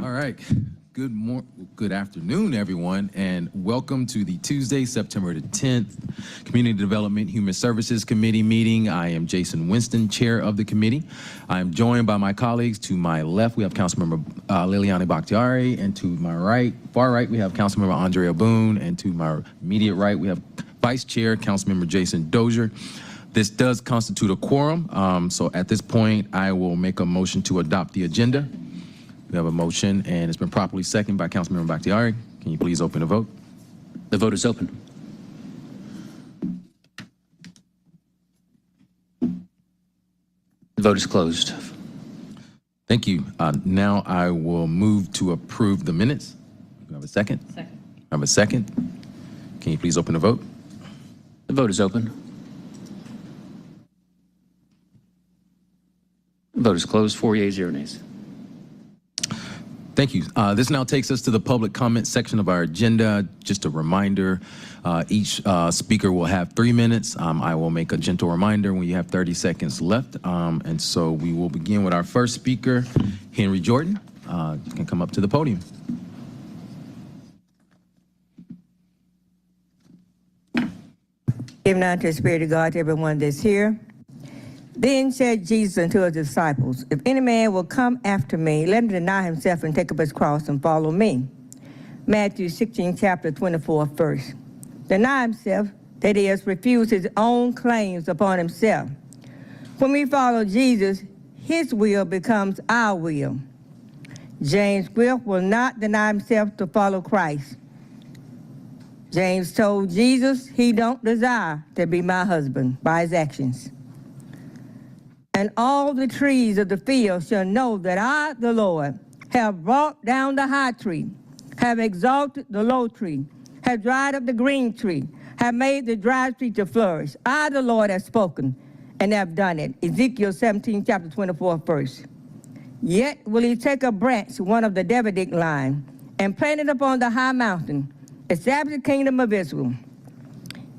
All right. Good afternoon, everyone, and welcome to the Tuesday, September the 10th, Community Development Human Services Committee meeting. I am Jason Winston, chair of the committee. I am joined by my colleagues. To my left, we have Councilmember Liliana Bakhtiari, and to my far right, we have Councilmember Andrea Boone, and to my immediate right, we have Vice Chair, Councilmember Jason Dozier. This does constitute a quorum, so at this point, I will make a motion to adopt the agenda. We have a motion, and it's been properly seconded by Councilmember Bakhtiari. Can you please open the vote? The vote is open. The vote is closed. Thank you. Now I will move to approve the minutes. Do I have a second? Second. I have a second. Can you please open the vote? The vote is open. The vote is closed. 4 yeas, 0 nays. Thank you. This now takes us to the public comment section of our agenda. Just a reminder, each speaker will have 3 minutes. I will make a gentle reminder when you have 30 seconds left. And so we will begin with our first speaker, Henry Jordan. You can come up to the podium. Give now to the Spirit of God to everyone that's here. Then said Jesus unto his disciples, if any man will come after me, let him deny himself and take up his cross and follow me. Matthew 16, chapter 24, verse. Deny himself, that is, refuse his own claims upon himself. When we follow Jesus, his will becomes our will. James Swift will not deny himself to follow Christ. James told Jesus he don't desire to be my husband by his actions. And all the trees of the field shall know that I, the Lord, have brought down the high tree, have exalted the low tree, have dried up the green tree, have made the dry tree to flourish. I, the Lord, have spoken and have done it. Ezekiel 17, chapter 24, verse. Yet will he take a branch, one of the Davidic line, and plant it upon the high mountain, establish the kingdom of Israel.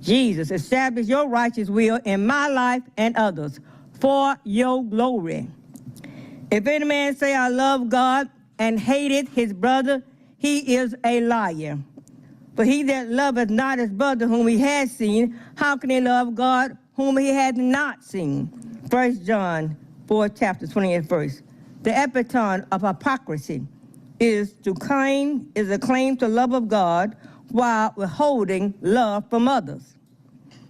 Jesus, establish your righteous will in my life and others, for your glory. If any man say, I love God, and hated his brother, he is a liar. For he that loveth not his brother whom he has seen, how can he love God whom he hath not seen? 1 John 4, chapter 28 verse. The epitome of hypocrisy is a claim to love of God while withholding love from others.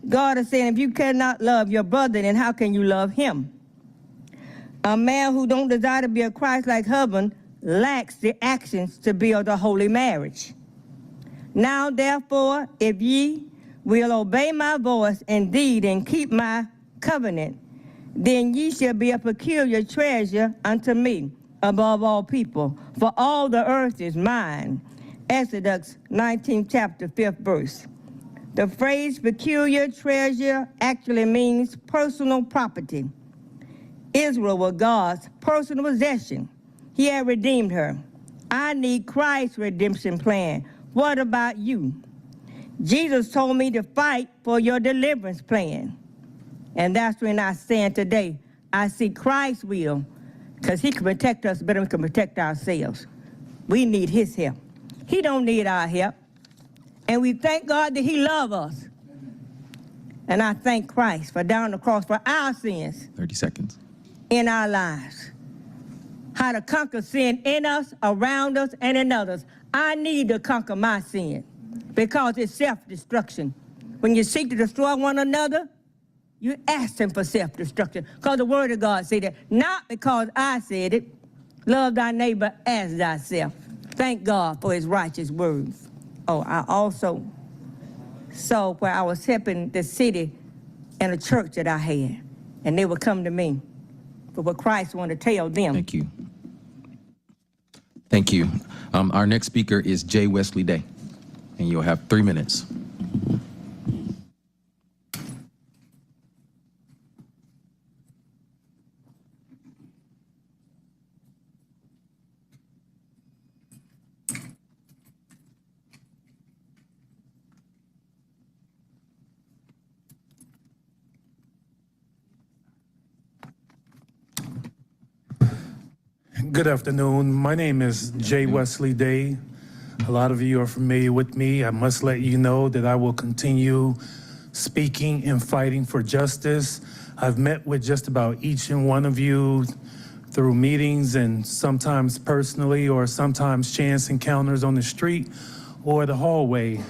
God is saying, if you cannot love your brother, then how can you love him? A man who don't desire to be a Christ-like husband lacks the actions to build a holy marriage. Now, therefore, if ye will obey my voice indeed and keep my covenant, then ye shall be a peculiar treasure unto me above all people, for all the earth is mine. Exodus 19, chapter 5th verse. The phrase peculiar treasure actually means personal property. Israel was God's personal possession. He had redeemed her. I need Christ's redemption plan. What about you? Jesus told me to fight for your deliverance plan. And that's when I stand today. I see Christ's will, because he can protect us better than we can protect ourselves. We need his help. He don't need our help. And we thank God that he loves us. And I thank Christ for down the cross for our sins. 30 seconds. In our lives. How to conquer sin in us, around us, and in others. I need to conquer my sin because it's self-destruction. When you seek to destroy one another, you ask him for self-destruction. Because the word of God said that, not because I said it. Love thy neighbor as thyself. Thank God for his righteous words. Oh, I also saw where I was helping the city in a church that I had, and they would come to me for what Christ wanted to tell them. Thank you. Thank you. Our next speaker is Jay Wesley Day, and you'll have 3 minutes. Good afternoon. My name is Jay Wesley Day. A lot of you are familiar with me. I must let you know that I will continue speaking and fighting for justice. I've met with just about each and one of you through meetings and sometimes personally or sometimes chance encounters on the street or the hallway.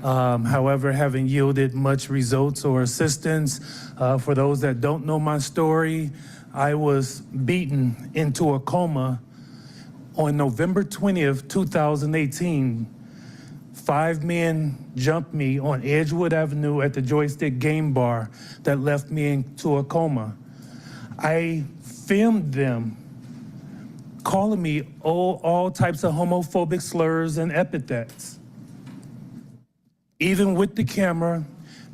However, haven't yielded much results or assistance. For those that don't know my story, I was beaten into a coma on November 20th, 2018. 5 men jumped me on Edgewood Avenue at the Joystick Game Bar that left me into a coma. I filmed them calling me all types of homophobic slurs and epithets. Even with the camera,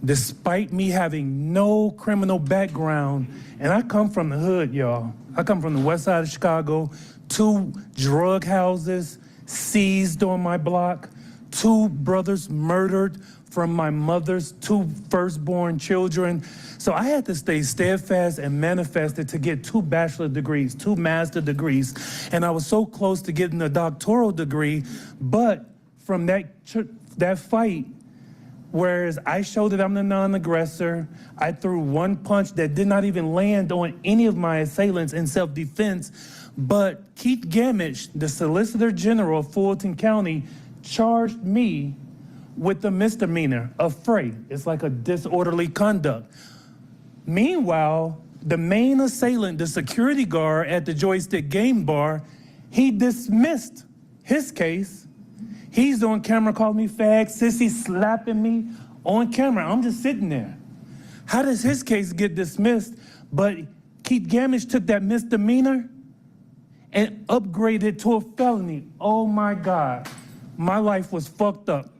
despite me having no criminal background, and I come from the hood, y'all. I come from the west side of Chicago, 2 drug houses seized on my block, 2 brothers murdered from my mother's 2 firstborn children. So I had to stay steadfast and manifested to get 2 bachelor degrees, 2 master degrees. And I was so close to getting a doctoral degree, but from that fight, whereas I showed that I'm the non-aggressor, I threw 1 punch that did not even land on any of my assailants in self-defense, but Keith Gamage, the Solicitor General of Fulton County, charged me with a misdemeanor of fray. It's like a disorderly conduct. Meanwhile, the main assailant, the security guard at the Joystick Game Bar, he dismissed his case. He's on camera calling me fag, sissy, slapping me on camera. I'm just sitting there. How does his case get dismissed? But Keith Gamage took that misdemeanor and upgraded to a felony. Oh my God, my life was fucked up.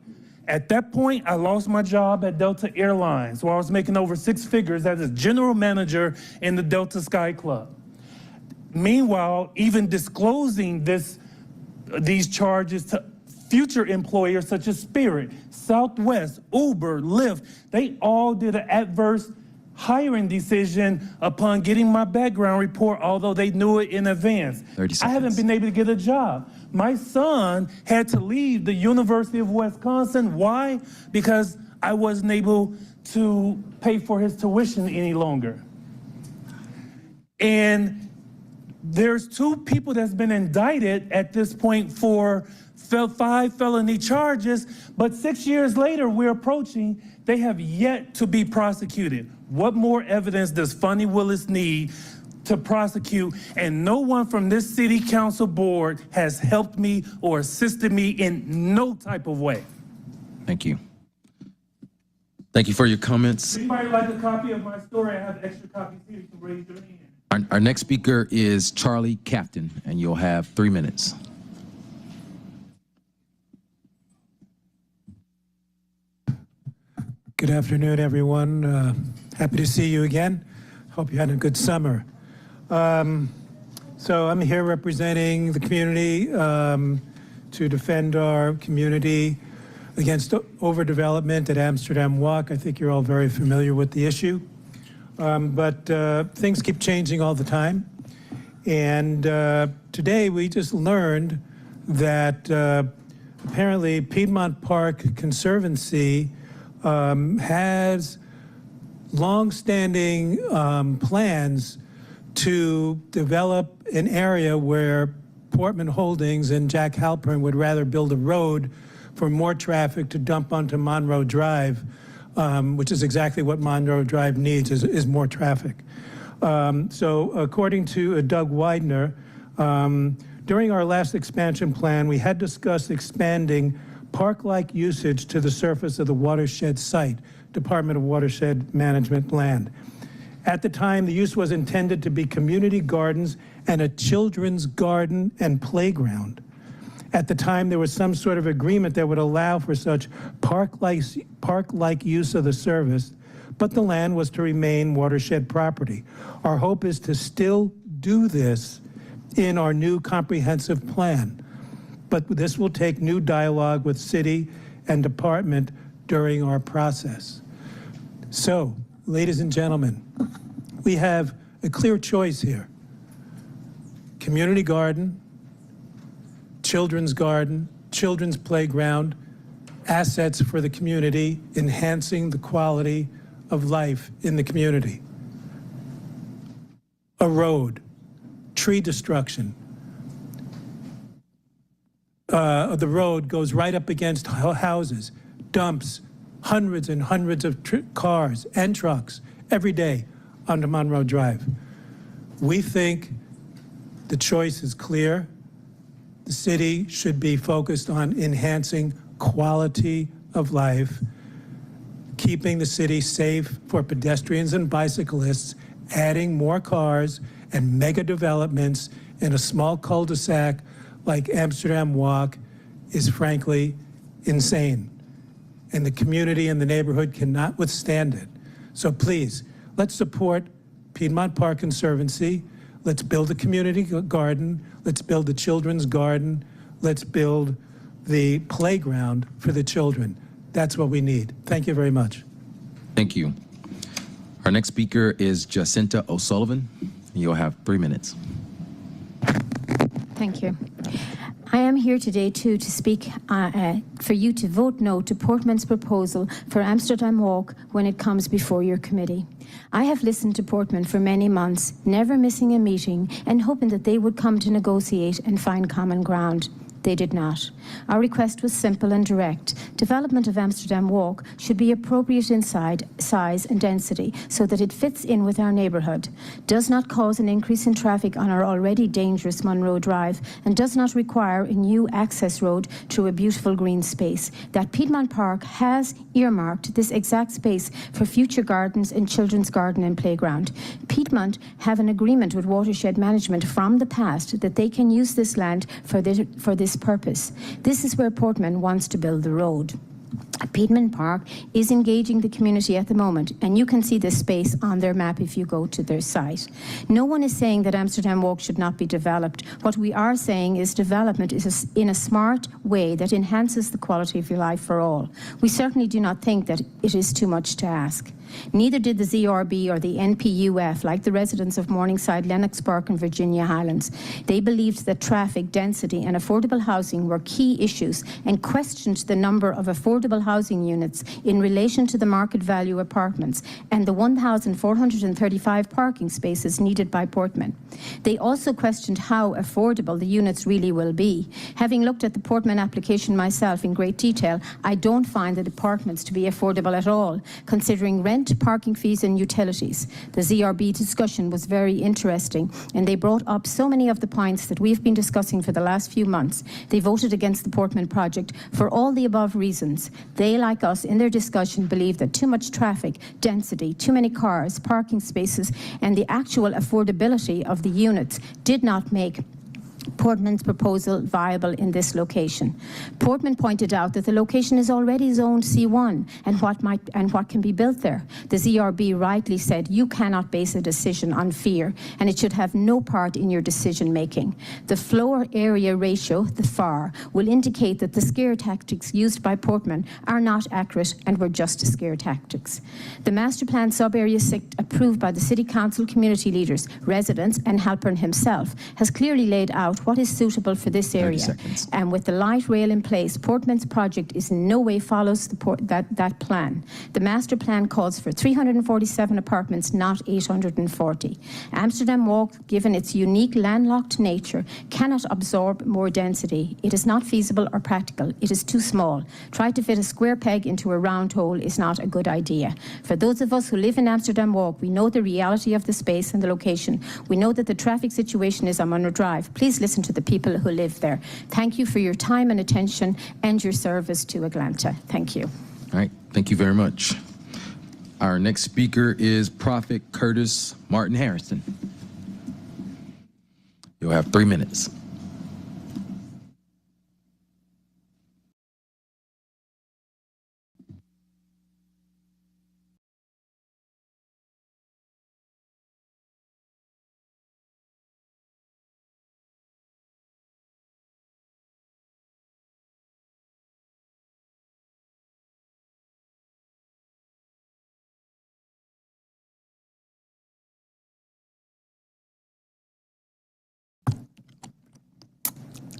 At that point, I lost my job at Delta Airlines, where I was making over 6 figures as a general manager in the Delta Sky Club. Meanwhile, even disclosing these charges to future employers such as Spirit, Southwest, Uber, Lyft, they all did an adverse hiring decision upon getting my background report, although they knew it in advance. 30 seconds. I haven't been able to get a job. My son had to leave the University of Wisconsin. Why? Because I wasn't able to pay for his tuition any longer. And there's 2 people that's been indicted at this point for 5 felony charges, but 6 years later, we're approaching, they have yet to be prosecuted. What more evidence does Fonnie Willis need to prosecute? And no one from this city council board has helped me or assisted me in no type of way. Thank you. Thank you for your comments. Anybody like a copy of my story? I have extra copies here. You can raise your hand. Our next speaker is Charlie Captain, and you'll have 3 minutes. Good afternoon, everyone. Happy to see you again. Hope you had a good summer. So I'm here representing the community to defend our community against overdevelopment at Amsterdam Walk. I think you're all very familiar with the issue. But things keep changing all the time. And today we just learned that apparently Piedmont Park Conservancy has long-standing plans to develop an area where Portman Holdings and Jack Halpern would rather build a road for more traffic to dump onto Monroe Drive, which is exactly what Monroe Drive needs, is more traffic. So according to Doug Widener, during our last expansion plan, we had discussed expanding park-like usage to the surface of the watershed site, Department of Watershed Management land. At the time, the use was intended to be community gardens and a children's garden and playground. At the time, there was some sort of agreement that would allow for such park-like use of the service, but the land was to remain watershed property. Our hope is to still do this in our new comprehensive plan, but this will take new dialogue with city and department during our process. So, ladies and gentlemen, we have a clear choice here. community garden, children's garden, children's playground, assets for the community, enhancing the quality of life in the community. A road, tree destruction. The road goes right up against houses, dumps hundreds and hundreds of cars and trucks every day onto Monroe Drive. We think the choice is clear. The city should be focused on enhancing quality of life, keeping the city safe for pedestrians and bicyclists, adding more cars and mega developments in a small cul-de-sac like Amsterdam Walk is frankly insane. And the community and the neighborhood cannot withstand it. So please, let's support Piedmont Park Conservancy. Let's build a community garden. Let's build the children's garden. Let's build the playground for the children. That's what we need. Thank you very much. Thank you. Our next speaker is Jacinta O'Sullivan. You'll have 3 minutes. Thank you. I am here today to speak for you to vote no to Portman's proposal for Amsterdam Walk when it comes before your committee. I have listened to Portman for many months, never missing a meeting and hoping that they would come to negotiate and find common ground. They did not. Our request was simple and direct. Development of Amsterdam Walk should be appropriate in size and density so that it fits in with our neighbourhood, does not cause an increase in traffic on our already dangerous Monroe Drive, and does not require a new access road through a beautiful green space. That Piedmont Park has earmarked this exact space for future gardens and children's garden and playground. Piedmont have an agreement with Watershed Management from the past that they can use this land for this purpose. This is where Portman wants to build the road. Piedmont Park is engaging the community at the moment, and you can see this space on their map if you go to their site. No one is saying that Amsterdam Walk should not be developed. What we are saying is development is in a smart way that enhances the quality of your life for all. We certainly do not think that it is too much to ask. Neither did the ZRB or the NPUF, like the residents of Morningside, Lennox Park and Virginia Highlands. They believed that traffic, density and affordable housing were key issues and questioned the number of affordable housing units in relation to the market value apartments and the 1,435 parking spaces needed by Portman. They also questioned how affordable the units really will be. Having looked at the Portman application myself in great detail, I don't find the apartments to be affordable at all, considering rent, parking fees and utilities. The ZRB discussion was very interesting, and they brought up so many of the points that we've been discussing for the last few months. They voted against the Portman project for all the above reasons. They, like us, in their discussion, believe that too much traffic, density, too many cars, parking spaces, and the actual affordability of the units did not make Portman's proposal viable in this location. Portman pointed out that the location is already zoned C1 and what can be built there. The ZRB rightly said you cannot base a decision on fear, and it should have no part in your decision making. The floor area ratio, the FAR, will indicate that the scare tactics used by Portman are not accurate and were just scare tactics. The master plan sub-area 6 approved by the City Council community leaders, residents and Halpern himself has clearly laid out what is suitable for this area. And with the light rail in place, Portman's project is in no way follows that plan. The master plan calls for 347 apartments, not 840. Amsterdam Walk, given its unique landlocked nature, cannot absorb more density. It is not feasible or practical. It is too small. Try to fit a square peg into a round hole is not a good idea. For those of us who live in Amsterdam Walk, we know the reality of the space and the location. We know that the traffic situation is on Monroe Drive. Please listen to the people who live there. Thank you for your time and attention and your service to Atlanta. Thank you. All right, thank you very much. Our next speaker is Prophet Curtis Martin Harrison. You'll have 3 minutes.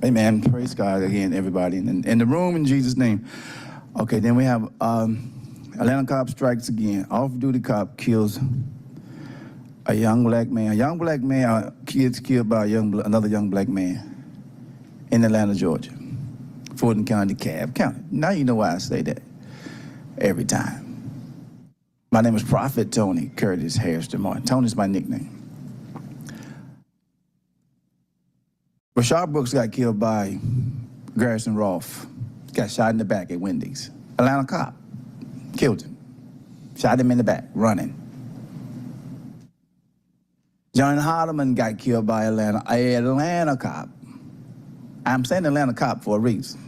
Amen. Praise God again, everybody in the room in Jesus' name. Okay, then we have Atlanta cop strikes again. Off-duty cop kills a young black man. A young black man gets killed by another young black man in Atlanta, Georgia. Fulton County, DeKalb County. Now you know why I say that every time. My name is Prophet Tony Curtis Harrison Martin. Tony's my nickname. Rashard Brooks got killed by Garrison Rolfe. Got shot in the back at Wendy's. Atlanta cop killed him. Shot him in the back, running. John Hardeman got killed by an Atlanta cop. I'm saying Atlanta cop for a reason.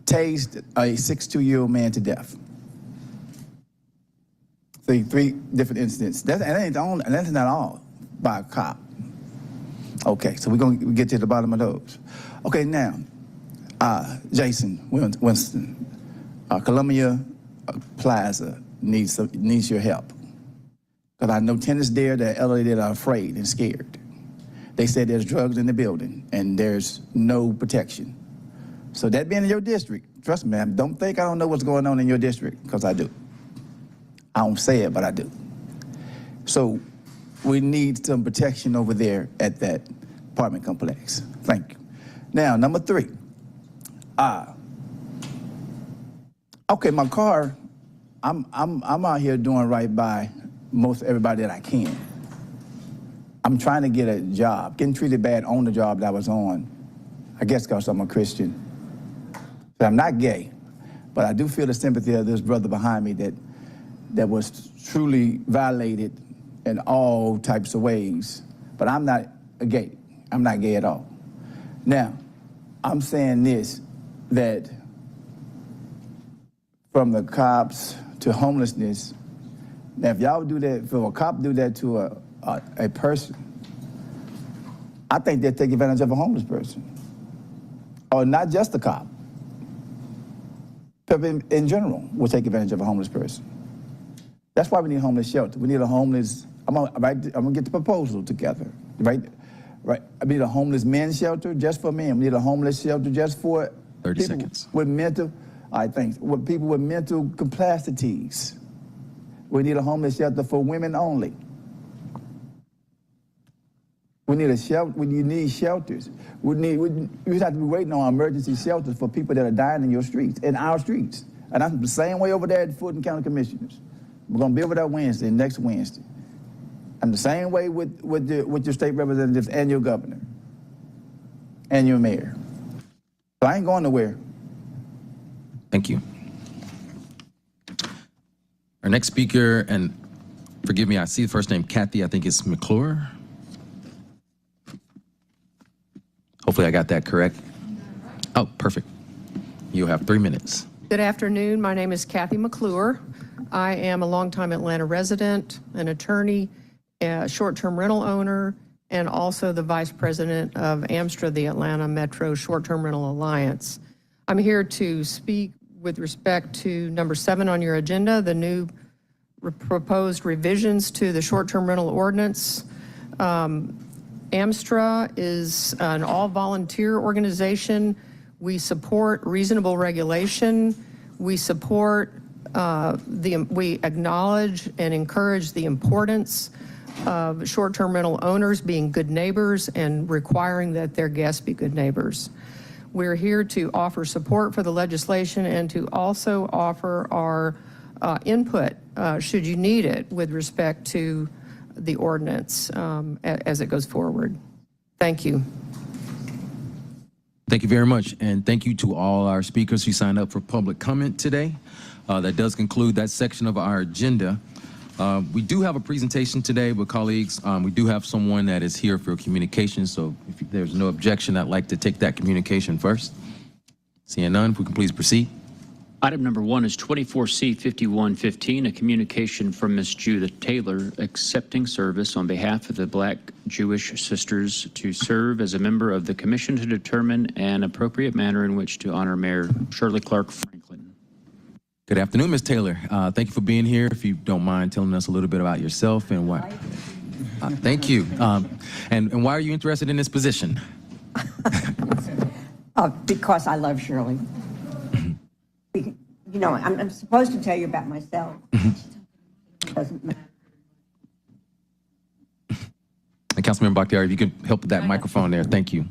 Tased a 62-year-old man to death. See, 3 different incidents. That's not all by a cop. Okay, so we're going to get to the bottom of those. Okay, now, Jason Winston, Columbia Plaza needs your help. Because I know tenants there that elderly are afraid and scared. They said there's drugs in the building and there's no protection. So that being in your district, trust me, man, don't think I don't know what's going on in your district, because I do. I don't say it, but I do. So we need some protection over there at that apartment complex. Thank you. Now, number 3. Okay, my car, I'm out here doing right by most everybody that I can. I'm trying to get a job, getting treated bad on the job that I was on, I guess because I'm a Christian. But I'm not gay, but I do feel the sympathy of this brother behind me that was truly violated in all types of ways. But I'm not gay. I'm not gay at all. Now, I'm saying this, that from the cops to homelessness, now if y'all do that, if a cop do that to a person, I think they'll take advantage of a homeless person. Or not just the cop. People in general will take advantage of a homeless person. That's why we need a homeless shelter. We need a homeless, I'm gonna get the proposal together, right? I need a homeless men's shelter just for men. We need a homeless shelter just for 30 people seconds. with mental, with people with mental capacities. We need a homeless shelter for women only. We need a shelter. We need shelters. We have to be waiting on emergency shelters for people that are dying in your streets, in our streets. And I'm the same way over there at Fulton County Commissioners. We're gonna be over there Wednesday, next Wednesday. I'm the same way with your state representatives and your governor and your mayor. So I ain't going nowhere. Thank you. Our next speaker, and forgive me, I see the first name, Kathy, I think it's McClure. Hopefully I got that correct. Oh, perfect. You'll have 3 minutes. Good afternoon. My name is Kathy McClure. I am a longtime Atlanta resident, an attorney, a short-term rental owner, and also the vice president of AMSTRA, the Atlanta Metro Short-Term Rental Alliance. I'm here to speak with respect to number 7 on your agenda, the new proposed revisions to the short-term rental ordinance. AMSTRA is an all-volunteer organization. We support reasonable regulation. We support, we acknowledge and encourage the importance of short-term rental owners being good neighbors and requiring that their guests be good neighbors. We're here to offer support for the legislation and to also offer our input, should you need it, with respect to the ordinance as it goes forward. Thank you. Thank you very much, and thank you to all our speakers who signed up for public comment today. That does conclude that section of our agenda. We do have a presentation today, but colleagues, we do have someone that is here for communication, so if there's no objection, I'd like to take that communication first. Seeing none, if we can please proceed. Item number 1 is 24C5115, a communication from Ms. Judith Taylor accepting service on behalf of the Black Jewish Sisters to serve as a member of the Commission to determine an appropriate manner in which to honor Mayor Shirley Clark Franklin. Good afternoon, Ms. Taylor. Thank you for being here. If you don't mind telling us a little bit about yourself and why. Thank you. And why are you interested in this position? Because I love Shirley. You know, I'm supposed to tell you about myself. It doesn't matter. And Councilmember Bakhtiari, if you could help with that microphone there, thank you.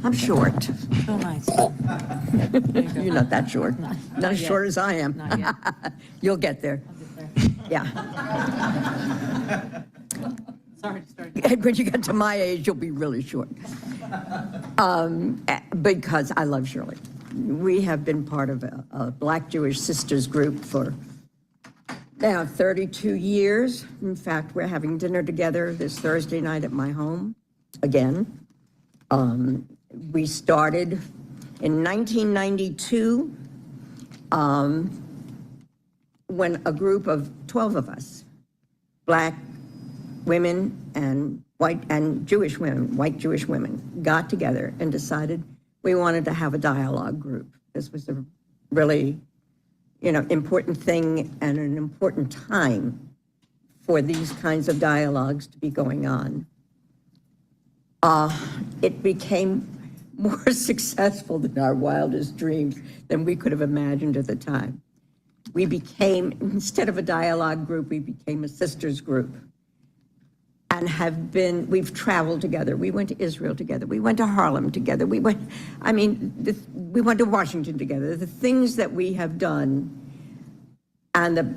I'm short. So nice. You're not that short. Not as short as I am. Not yet. You'll get there. Yeah. Sorry to start. When you get to my age, you'll be really short. Because I love Shirley. We have been part of a Black Jewish Sisters group for now 32 years. In fact, we're having dinner together this Thursday night at my home again. We started in 1992 when a group of 12 of us, Black women and white and Jewish women, white Jewish women, got together and decided we wanted to have a dialogue group. This was a really, important thing and an important time for these kinds of dialogues to be going on. It became more successful than our wildest dreams than we could have imagined at the time. We became, instead of a dialogue group, we became a sisters group. And we've traveled together. We went to Israel together. We went to Harlem together. We went to Washington together. The things that we have done and the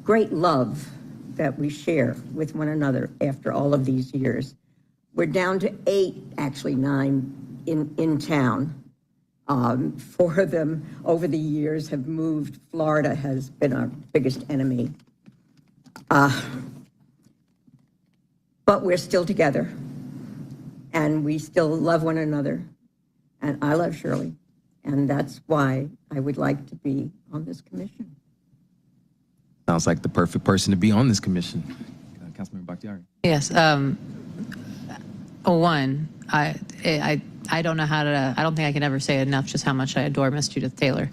great love that we share with one another after all of these years. We're down to 8, actually 9 in town. 4 of them over the years have moved. Florida has been our biggest enemy. But we're still together, and we still love one another, and I love Shirley, and that's why I would like to be on this commission. Sounds like the perfect person to be on this commission. Councilmember Bakhtiari. Yes. One, I don't know how to, I don't think I can ever say enough just how much I adore Miss Judith Taylor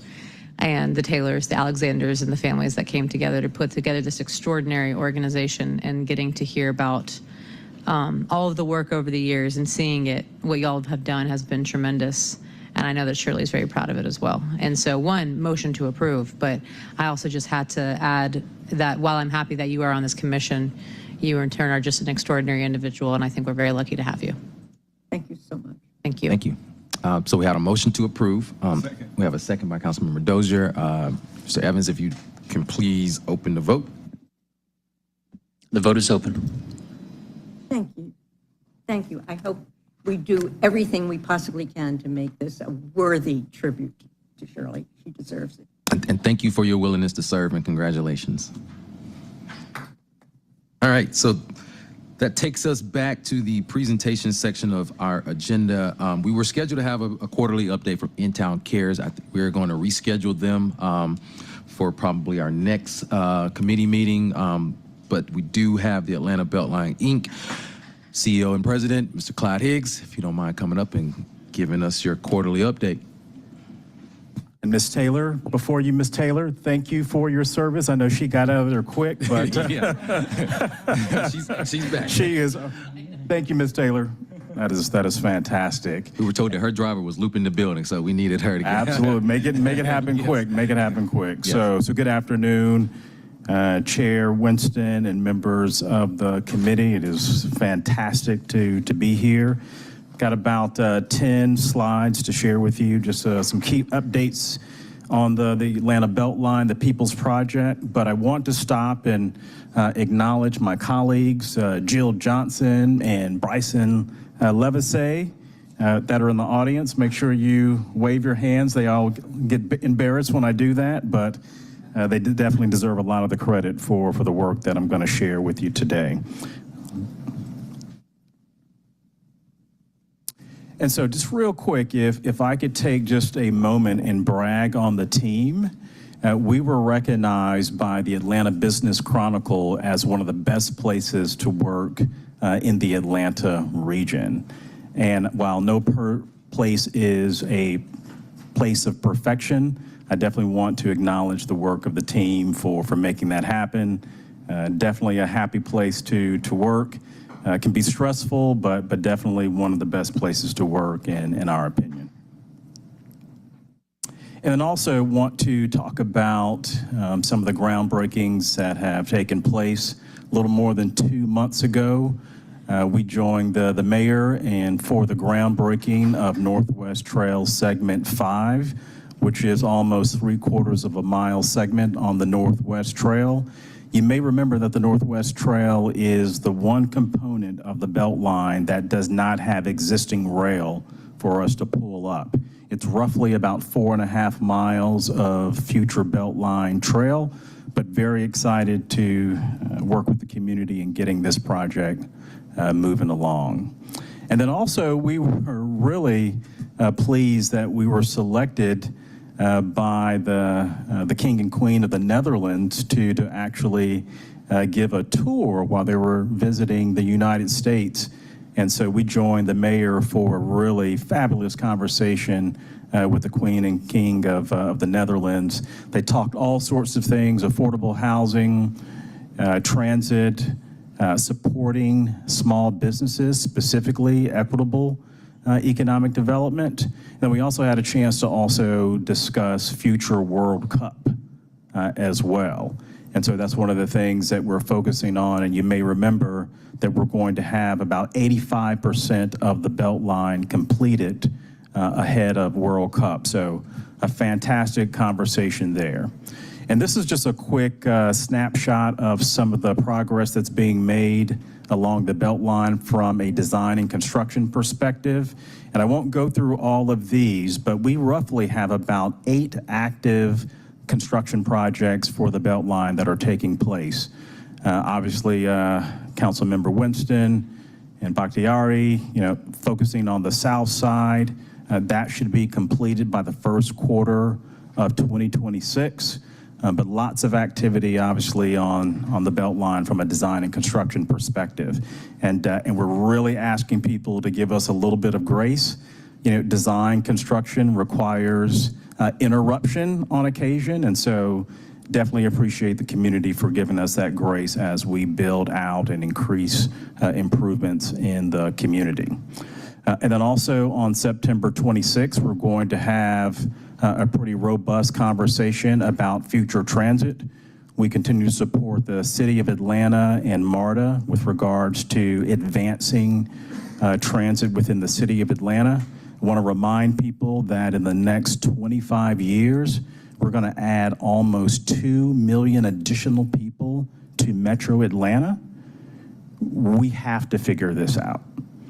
and the Taylors, the Alexanders, and the families that came together to put together this extraordinary organization, and getting to hear about all of the work over the years and seeing it, what y'all have done has been tremendous. And I know that Shirley's very proud of it as well. And so one, motion to approve, but I also just had to add that while I'm happy that you are on this commission, you in turn are just an extraordinary individual, and I think we're very lucky to have you. Thank you so much. Thank you. Thank you. So we had a motion to approve. We have a second by Councilmember Dozier. Mr. Evans, if you can please open the vote. The vote is open. Thank you. Thank you. I hope we do everything we possibly can to make this a worthy tribute to Shirley. She deserves it. And thank you for your willingness to serve, and congratulations. All right, so that takes us back to the presentation section of our agenda. We were scheduled to have a quarterly update from In-Town Cares. We're going to reschedule them for probably our next committee meeting. But we do have the Atlanta Beltline, Inc. CEO and President, Mr. Clyde Higgs, if you don't mind coming up and giving us your quarterly update. And Ms. Taylor, before you, Ms. Taylor, thank you for your service. I know she got out of there quick, but she's back. She is. Thank you, Ms. Taylor. That is fantastic. We were told that her driver was looping the building, so we needed her to get Absolutely, make it happen quick. Make it happen quick. Yes. So good afternoon, Chair Winston and members of the committee. It is fantastic to be here. Got about 10 slides to share with you, just some key updates on the Atlanta Beltline, the People's Project. But I want to stop and acknowledge my colleagues, Jill Johnson and Bryson Levisay, that are in the audience. Make sure you wave your hands. They all get embarrassed when I do that, but they definitely deserve a lot of the credit for the work that I'm going to share with you today. And so just real quick, if I could take just a moment and brag on the team. We were recognized by the Atlanta Business Chronicle as one of the best places to work in the Atlanta region. And while no place is a place of perfection, I definitely want to acknowledge the work of the team for making that happen. Definitely a happy place to work. can be stressful, but definitely one of the best places to work in our opinion. And then also want to talk about some of the groundbreakings that have taken place a little more than 2 months ago. We joined the mayor and for the groundbreaking of Northwest Trail Segment 5, which is almost 3/4 of a mile segment on the Northwest Trail. You may remember that the Northwest Trail is the one component of the Beltline that does not have existing rail for us to pull up. It's roughly about 4.5 miles of future Beltline trail, but very excited to work with the community in getting this project moving along. And then also we were really pleased that we were selected by the King and Queen of the Netherlands to actually give a tour while they were visiting the United States. And so we joined the mayor for a really fabulous conversation with the Queen and King of the Netherlands. They talked all sorts of things: affordable housing, transit, supporting small businesses, specifically equitable economic development. And we also had a chance to also discuss future World Cup as well. And so that's one of the things that we're focusing on. And you may remember that we're going to have about 85% of the Beltline completed ahead of World Cup. So a fantastic conversation there. And this is just a quick snapshot of some of the progress that's being made along the Beltline from a design and construction perspective. And I won't go through all of these, but we roughly have about 8 active construction projects for the Beltline that are taking place. Obviously, Councilmember Winston and Bakhtiari, focusing on the south side, that should be completed by the first quarter of 2026. But lots of activity, obviously, on the Beltline from a design and construction perspective. And we're really asking people to give us a little bit of grace. Design construction requires interruption on occasion, and so definitely appreciate the community for giving us that grace as we build out and increase improvements in the community. And then also on September 26th, we're going to have a pretty robust conversation about future transit. We continue to support the City of Atlanta and MARTA with regards to advancing transit within the City of Atlanta. I want to remind people that in the next 25 years, we're going to add almost 2 million additional people to Metro Atlanta. We have to figure this out.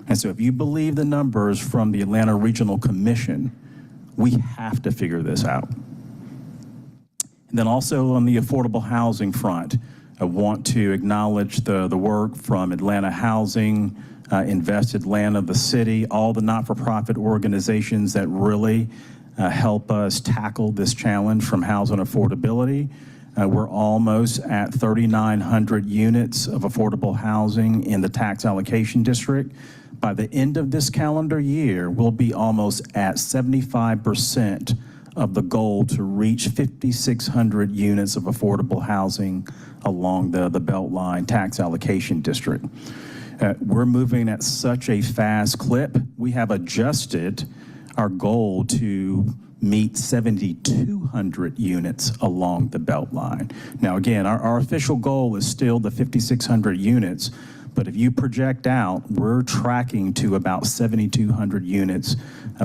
And so if you believe the numbers from the Atlanta Regional Commission, we have to figure this out. And then also on the affordable housing front, I want to acknowledge the work from Atlanta Housing, Invest Atlanta, the city, all the not-for-profit organizations that really help us tackle this challenge from housing affordability. We're almost at 3,900 units of affordable housing in the tax allocation district. By the end of this calendar year, we'll be almost at 75% of the goal to reach 5,600 units of affordable housing along the Beltline tax allocation district. We're moving at such a fast clip. We have adjusted our goal to meet 7,200 units along the Beltline. Now, again, our official goal is still the 5,600 units, but if you project out, we're tracking to about 7,200 units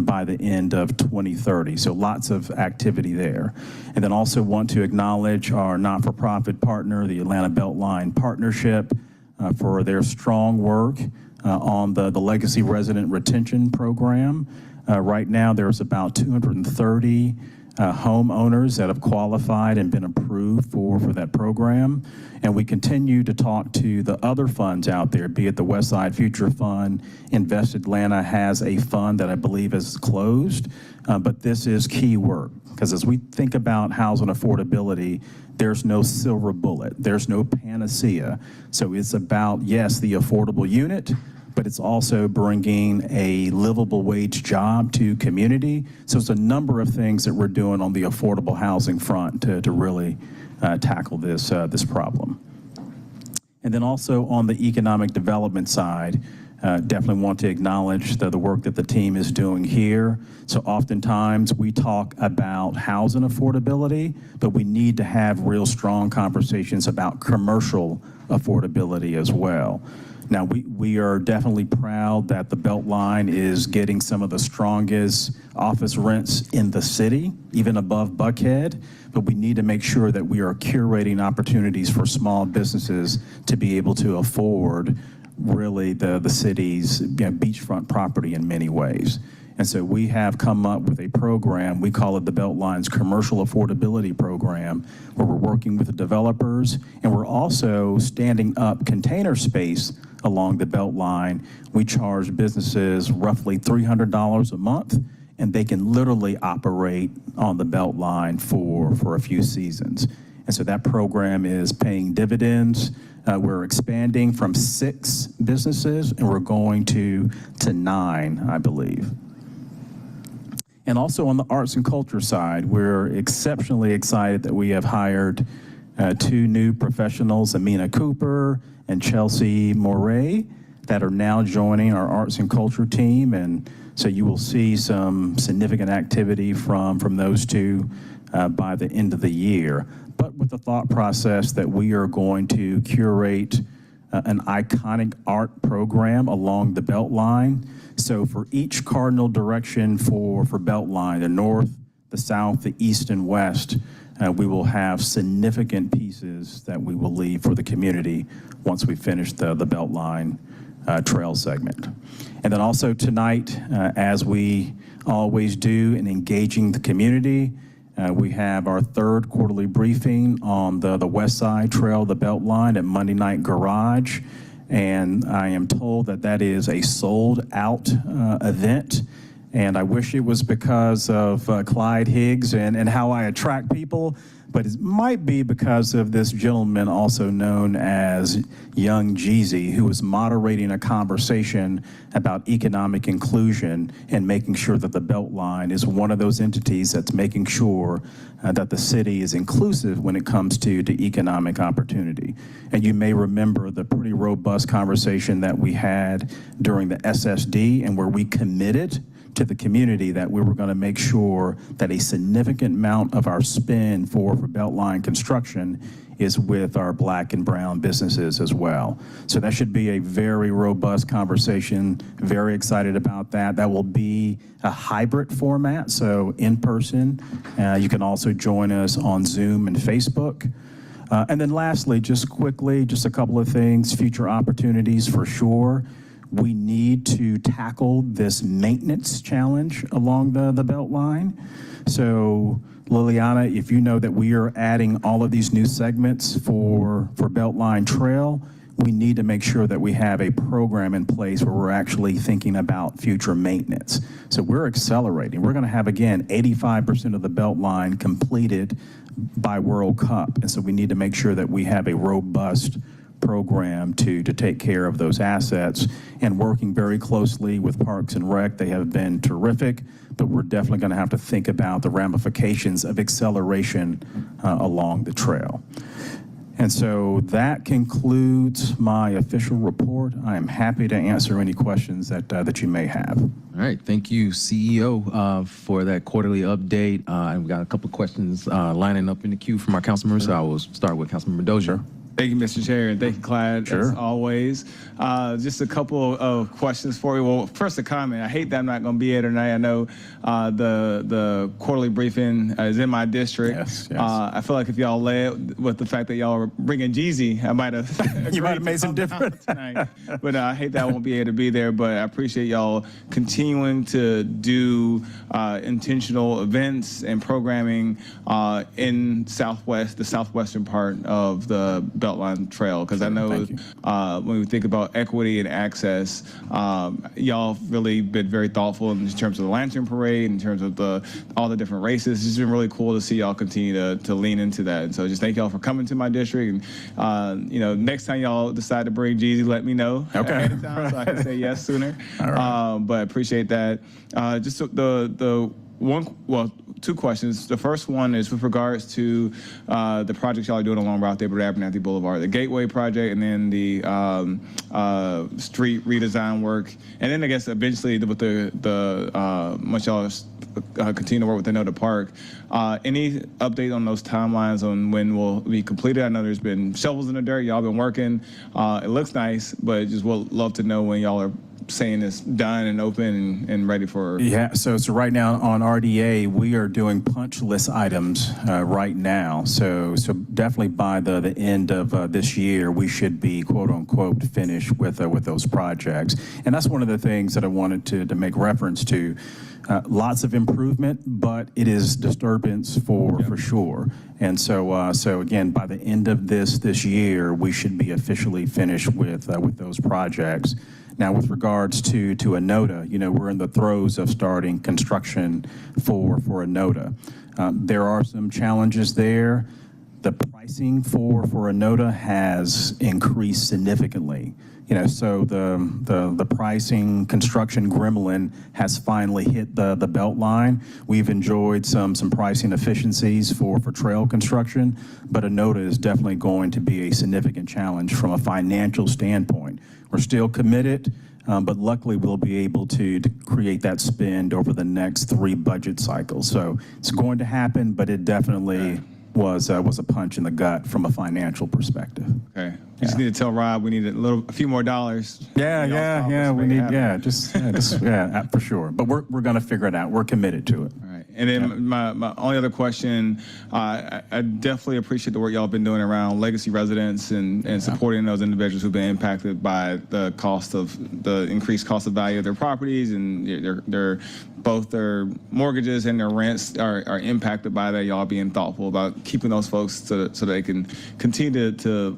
by the end of 2030. So lots of activity there. And then also want to acknowledge our not-for-profit partner, the Atlanta Beltline Partnership, for their strong work on the Legacy Resident Retention Program. Right now, there's about 230 homeowners that have qualified and been approved for that program. And we continue to talk to the other funds out there, be it the Westside Future Fund. Invest Atlanta has a fund that I believe is closed, but this is key work, because as we think about housing affordability, there's no silver bullet, there's no panacea. So it's about, yes, the affordable unit, but it's also bringing a livable wage job to community. So it's a number of things that we're doing on the affordable housing front to really tackle this problem. And then also on the economic development side, definitely want to acknowledge the work that the team is doing here. So oftentimes we talk about housing affordability, but we need to have real strong conversations about commercial affordability as well. Now, we are definitely proud that the Beltline is getting some of the strongest office rents in the city, even above Buckhead, but we need to make sure that we are curating opportunities for small businesses to be able to afford really the city's beachfront property in many ways. And so we have come up with a program, we call it the Beltline's Commercial Affordability Program, where we're working with the developers, and we're also standing up container space along the Beltline. We charge businesses roughly $300 a month, and they can literally operate on the Beltline for a few seasons. And so that program is paying dividends. We're expanding from 6 businesses, and we're going to 9, I believe. And also on the arts and culture side, we're exceptionally excited that we have hired 2 new professionals, Amina Cooper and Chelsea Moray, that are now joining our arts and culture team. And so you will see some significant activity from those 2 by the end of the year. But with the thought process that we are going to curate an iconic art program along the Beltline. So for each cardinal direction for Beltline, the north, the south, the east, and west, we will have significant pieces that we will leave for the community once we finish the Beltline trail segment. And then also tonight, as we always do in engaging the community, we have our 3rd quarterly briefing on the West Side Trail, the Beltline at Monday Night Garage. And I am told that that is a sold-out event. And I wish it was because of Clyde Higgs and how I attract people, but it might be because of this gentleman also known as Young Jeezy, who is moderating a conversation about economic inclusion and making sure that the Beltline is one of those entities that's making sure that the city is inclusive when it comes to economic opportunity. And you may remember the pretty robust conversation that we had during the SSD, and where we committed to the community that we were going to make sure that a significant amount of our spend for Beltline construction is with our Black and brown businesses as well. So that should be a very robust conversation. Very excited about that. That will be a hybrid format, so in person. You can also join us on Zoom and Facebook. And then lastly, just quickly, just a couple of things, future opportunities for sure. We need to tackle this maintenance challenge along the Beltline. So Liliana, if you know that we are adding all of these new segments for Beltline Trail, we need to make sure that we have a program in place where we're actually thinking about future maintenance. So we're accelerating. We're going to have, again, 85% of the Beltline completed by World Cup. And so we need to make sure that we have a robust program to take care of those assets, and working very closely with Parks and Rec. They have been terrific, but we're definitely going to have to think about the ramifications of acceleration along the trail. And so that concludes my official report. I am happy to answer any questions that you may have. All right, thank you, CEO, for that quarterly update. And we got a couple of questions lining up in the queue from our council members. So I will start with Councilmember Dozier. Thank you, Mr. Chair, and thank you, Clyde, as always. Just a couple of questions for you. Well, first a comment. I hate that I'm not going to be here tonight. I know the quarterly briefing is in my district. Yes. I feel like if y'all led with the fact that y'all are bringing Jeezy, I might have You might have made some difference tonight. But I hate that I won't be able to be there. But I appreciate y'all continuing to do intentional events and programming in the southwestern part of the Beltline Trail, because I know when we think about equity and access, y'all really been very thoughtful in terms of the Lantern Parade, in terms of all the different races. It's been really cool to see y'all continue to lean into that. And so just thank y'all for coming to my district. And next time y'all decide to bring Jeezy, let me know ahead of time so I can say yes sooner. All right. But I appreciate that. Just two questions. The first one is with regards to the projects y'all are doing along Route David Abernathy Boulevard, the Gateway project, and then the street redesign work, and then I guess eventually with the once y'all continue to work with Anoda Park. Any update on those timelines on when will be completed? I know there's been shovels in the dirt. Y'all been working. It looks nice, but just would love to know when y'all are saying it's done and open and ready for. Yeah, so right now on RDA, we are doing punch list items right now. So definitely by the end of this year, we should be quote unquote finished with those projects. And that's one of the things that I wanted to make reference to. Lots of improvement, but it is disturbance for sure. And so again, by the end of this year, we should be officially finished with those projects. Now, with regards to Anoda, we're in the throes of starting construction for Anoda. There are some challenges there. The pricing for Anoda has increased significantly. So the pricing construction gremlin has finally hit the belt line. We've enjoyed some pricing efficiencies for trail construction, but Anoda is definitely going to be a significant challenge from a financial standpoint. We're still committed, but luckily we'll be able to create that spend over the next 3 budget cycles. So it's going to happen, but it definitely was a punch in the gut from a financial perspective. Okay. You just need to tell Rob we need a few more dollars. Yeah. We need, for sure. But we're going to figure it out. We're committed to it. All right. And then my only other question, I definitely appreciate the work y'all been doing around legacy residents and supporting those individuals who've been impacted by the increased cost of value of their properties, and both their mortgages and their rents are impacted by that. Y'all being thoughtful about keeping those folks so they can continue to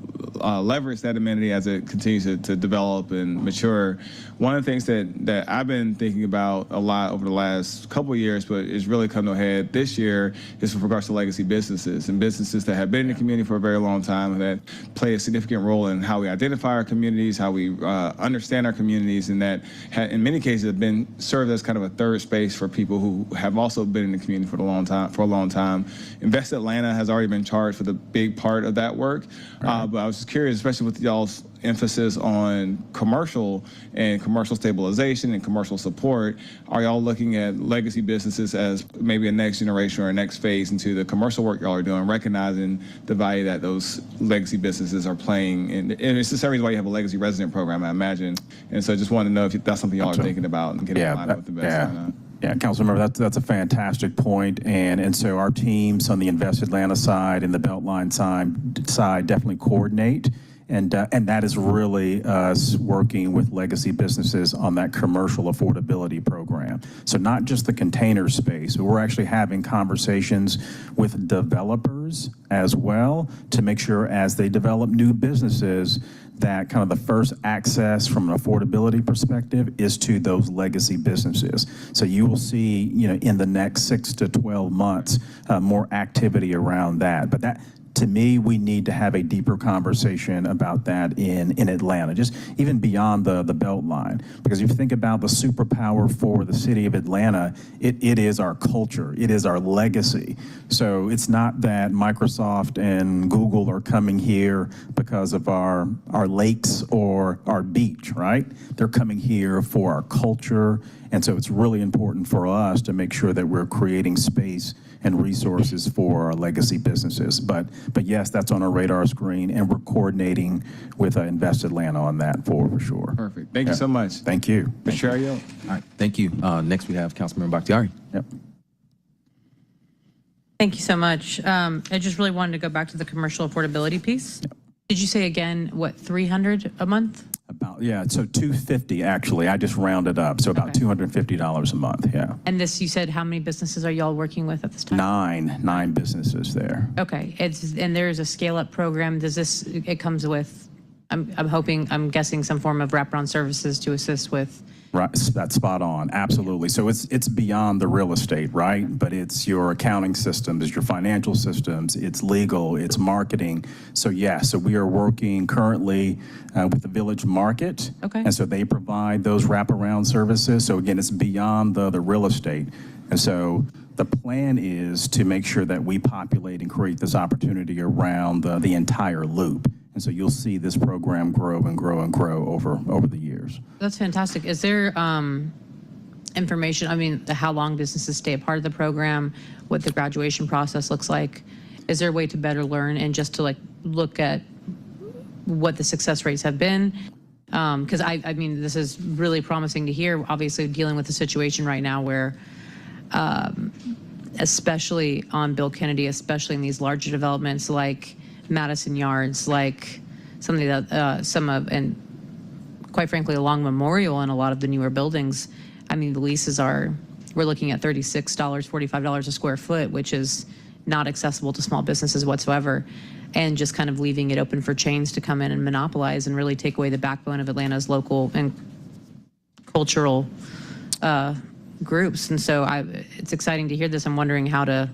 leverage that amenity as it continues to develop and mature. One of the things that I've been thinking about a lot over the last couple of years, but it's really come to a head this year, is with regards to legacy businesses and businesses that have been in the community for a very long time, that play a significant role in how we identify our communities, how we understand our communities, and that in many cases have been served as kind of a third space for people who have also been in the community for a long time. Invest Atlanta has already been charged with a big part of that work, but I was just curious, especially with y'all's emphasis on commercial and commercial stabilization and commercial support, are y'all looking at legacy businesses as maybe a next generation or a next phase into the commercial work y'all are doing, recognizing the value that those legacy businesses are playing? And it's the same reason why you have a legacy resident program, I imagine. And so I just want to know if that's something y'all are thinking about and getting aligned with the best. Yeah, Councilmember, that's a fantastic point. And so our teams on the Invest Atlanta side and the Beltline side definitely coordinate. And that is really us working with legacy businesses on that commercial affordability program. So not just the container space, but we're actually having conversations with developers as well to make sure as they develop new businesses that kind of the first access from an affordability perspective is to those legacy businesses. So you will see, in the next 6 to 12 months, more activity around that. But that, to me, we need to have a deeper conversation about that in Atlanta, just even beyond the Beltline. Because if you think about the superpower for the city of Atlanta, it is our culture, it is our legacy. So it's not that Microsoft and Google are coming here because of our lakes or our beach, right? They're coming here for our culture. And so it's really important for us to make sure that we're creating space and resources for our legacy businesses. But yes, that's on our radar screen, and we're coordinating with Invest Atlanta on that for sure. Perfect. Thank you so much. Thank you. Mr. Ariel. All right, thank you. Next, we have Councilmember Bakhtiari. Yep. Thank you so much. I just really wanted to go back to the commercial affordability piece. Did you say again, what, 300 a month? So 250 actually. I just rounded up, so about $250 a month. Yeah. And this, you said, how many businesses are y'all working with at this time? Nine businesses there. Okay. And there's a scale-up program. It comes with, I'm guessing some form of wraparound services to assist with. Right, that's spot on, absolutely. So it's beyond the real estate, right? But it's your accounting systems, it's your financial systems, it's legal, it's marketing. So so we are working currently with the Village Market. Okay. And so they provide those wraparound services. So again, it's beyond the real estate. And so the plan is to make sure that we populate and create this opportunity around the entire loop. And so you'll see this program grow and grow and grow over the years. That's fantastic. Is there information, I mean, how long businesses stay a part of the program, what the graduation process looks like? Is there a way to better learn and just to like look at what the success rates have been? Because I mean, this is really promising to hear, obviously dealing with the situation right now where, especially on Bill Kennedy, especially in these larger developments like Madison Yards, like and quite frankly, along Memorial and a lot of the newer buildings, I mean, the leases we're looking at $36, $45 a square foot, which is not accessible to small businesses whatsoever, and just kind of leaving it open for chains to come in and monopolize and really take away the backbone of Atlanta's local and cultural groups. And so it's exciting to hear this. I'm wondering how to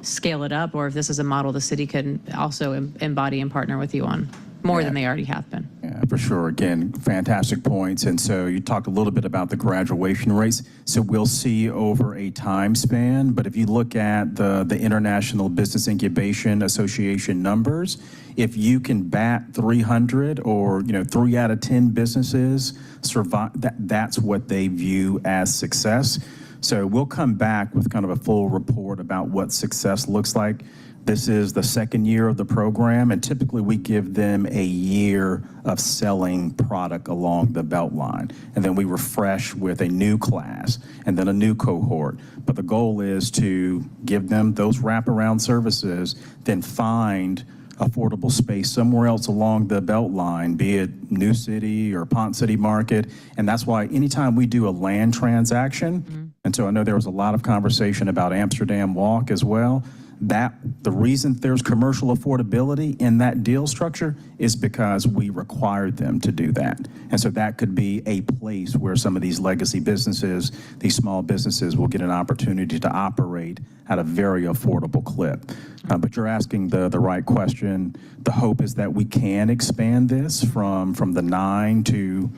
scale it up, or if this is a model the city can also embody and partner with you on more than they already have been. Yeah, for sure. Again, fantastic points. And so you talked a little bit about the graduation rates. So we'll see over a time span, but if you look at the International Business Incubation Association numbers, if you can bat 300 or 3 out of 10 businesses survive, that's what they view as success. So we'll come back with kind of a full report about what success looks like. This is the second year of the program, and typically we give them a year of selling product along the Beltline. And then we refresh with a new class and then a new cohort. But the goal is to give them those wraparound services, then find affordable space somewhere else along the Beltline, be it New City or Ponce City Market. And that's why anytime we do a land transaction, and so I know there was a lot of conversation about Amsterdam Walk as well, that the reason there's commercial affordability in that deal structure is because we required them to do that. And so that could be a place where some of these legacy businesses, these small businesses, will get an opportunity to operate at a very affordable clip. But you're asking the right question. The hope is that we can expand this from the 9 to,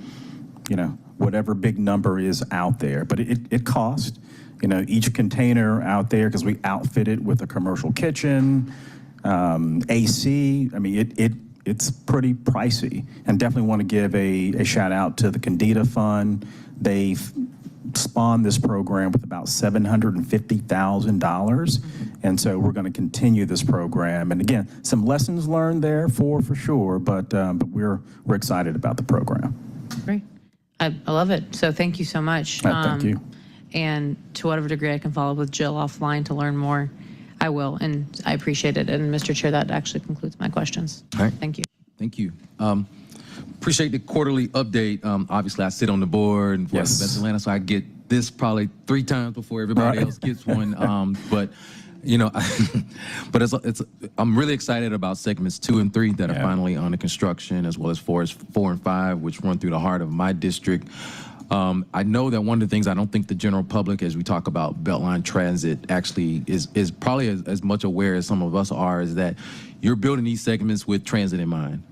whatever big number is out there. But it costs. Each container out there, because we outfit it with a commercial kitchen, AC, I mean, it's pretty pricey. And definitely want to give a shout out to the Candida Fund. They've spawned this program with about $750,000. And so we're going to continue this program. And again, some lessons learned there for sure, but we're excited about the program. Great. I love it. So thank you so much. Thank you. And to whatever degree I can follow up with Jill offline to learn more, I will. And I appreciate it. And Mr. Chair, that actually concludes my questions. All right. Thank you. Thank you. Appreciate the quarterly update. Obviously, I sit on the board and for Best Atlanta, so I get this probably 3 times before everybody else gets one. But I'm really excited about segments 2 and 3 that are finally under construction, as well as 4 and 5, which run through the heart of my district. I know that one of the things I don't think the general public, as we talk about Beltline Transit, actually is probably as much aware as some of us are, is that you're building these segments with transit in mind.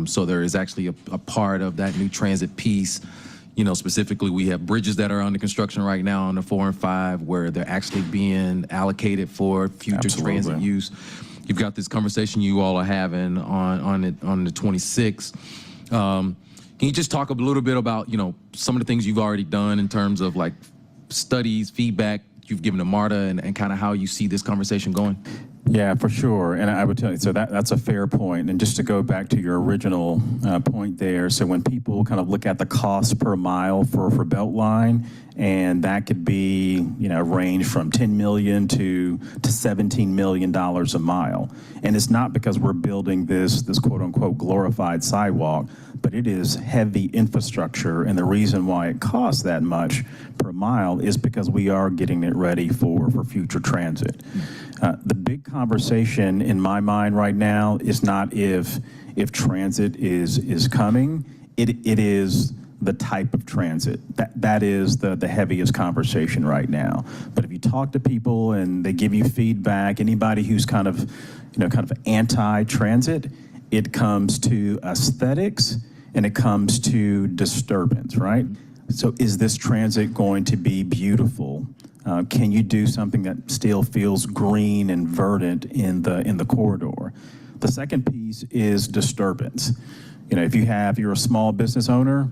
So there is actually a part of that new transit piece. Specifically, we have bridges that are under construction right now on the 4 and 5, where they're actually being allocated for future transit use. You've got this conversation you all are having on the 26th. Can you just talk a little bit about, some of the things you've already done in terms of like studies, feedback you've given to MARTA, and kind of how you see this conversation going? Yeah, for sure. And I would tell you, so that's a fair point. And just to go back to your original point there, so when people kind of look at the cost per mile for Beltline, and that could be, range from $10 million to $17 million a mile. And it's not because we're building this quote unquote glorified sidewalk, but it is heavy infrastructure. And the reason why it costs that much per mile is because we are getting it ready for future transit. The big conversation in my mind right now is not if transit is coming, it is the type of transit. That is the heaviest conversation right now. But if you talk to people and they give you feedback, anybody who's kind of anti-transit, it comes to aesthetics and it comes to disturbance, right? So is this transit going to be beautiful Can you do something that still feels green and verdant in the corridor? The second piece is disturbance. If you're a small business owner,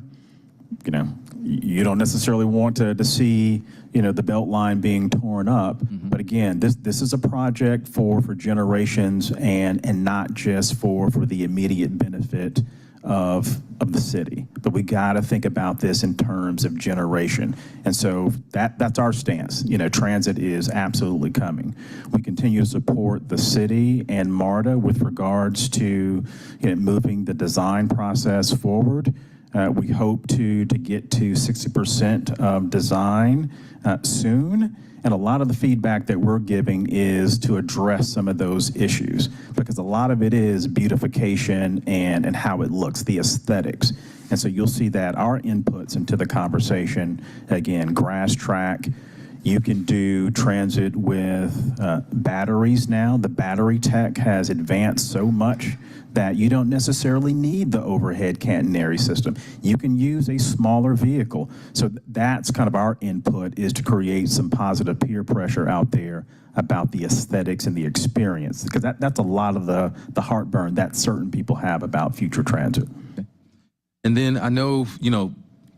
you don't necessarily want to see, the belt line being torn up. But again, this is a project for generations and not just for the immediate benefit of the city. But we got to think about this in terms of generation. And so that's our stance. Transit is absolutely coming. We continue to support the city and MARTA with regards to moving the design process forward. We hope to get to 60% of design soon. And a lot of the feedback that we're giving is to address some of those issues, because a lot of it is beautification and how it looks, the aesthetics. And so you'll see that our inputs into the conversation, again, grass track. You can do transit with batteries now. The battery tech has advanced so much that you don't necessarily need the overhead catenary system. You can use a smaller vehicle. So that's kind of our input, is to create some positive peer pressure out there about the aesthetics and the experience, because that's a lot of the heartburn that certain people have about future transit. And then I know,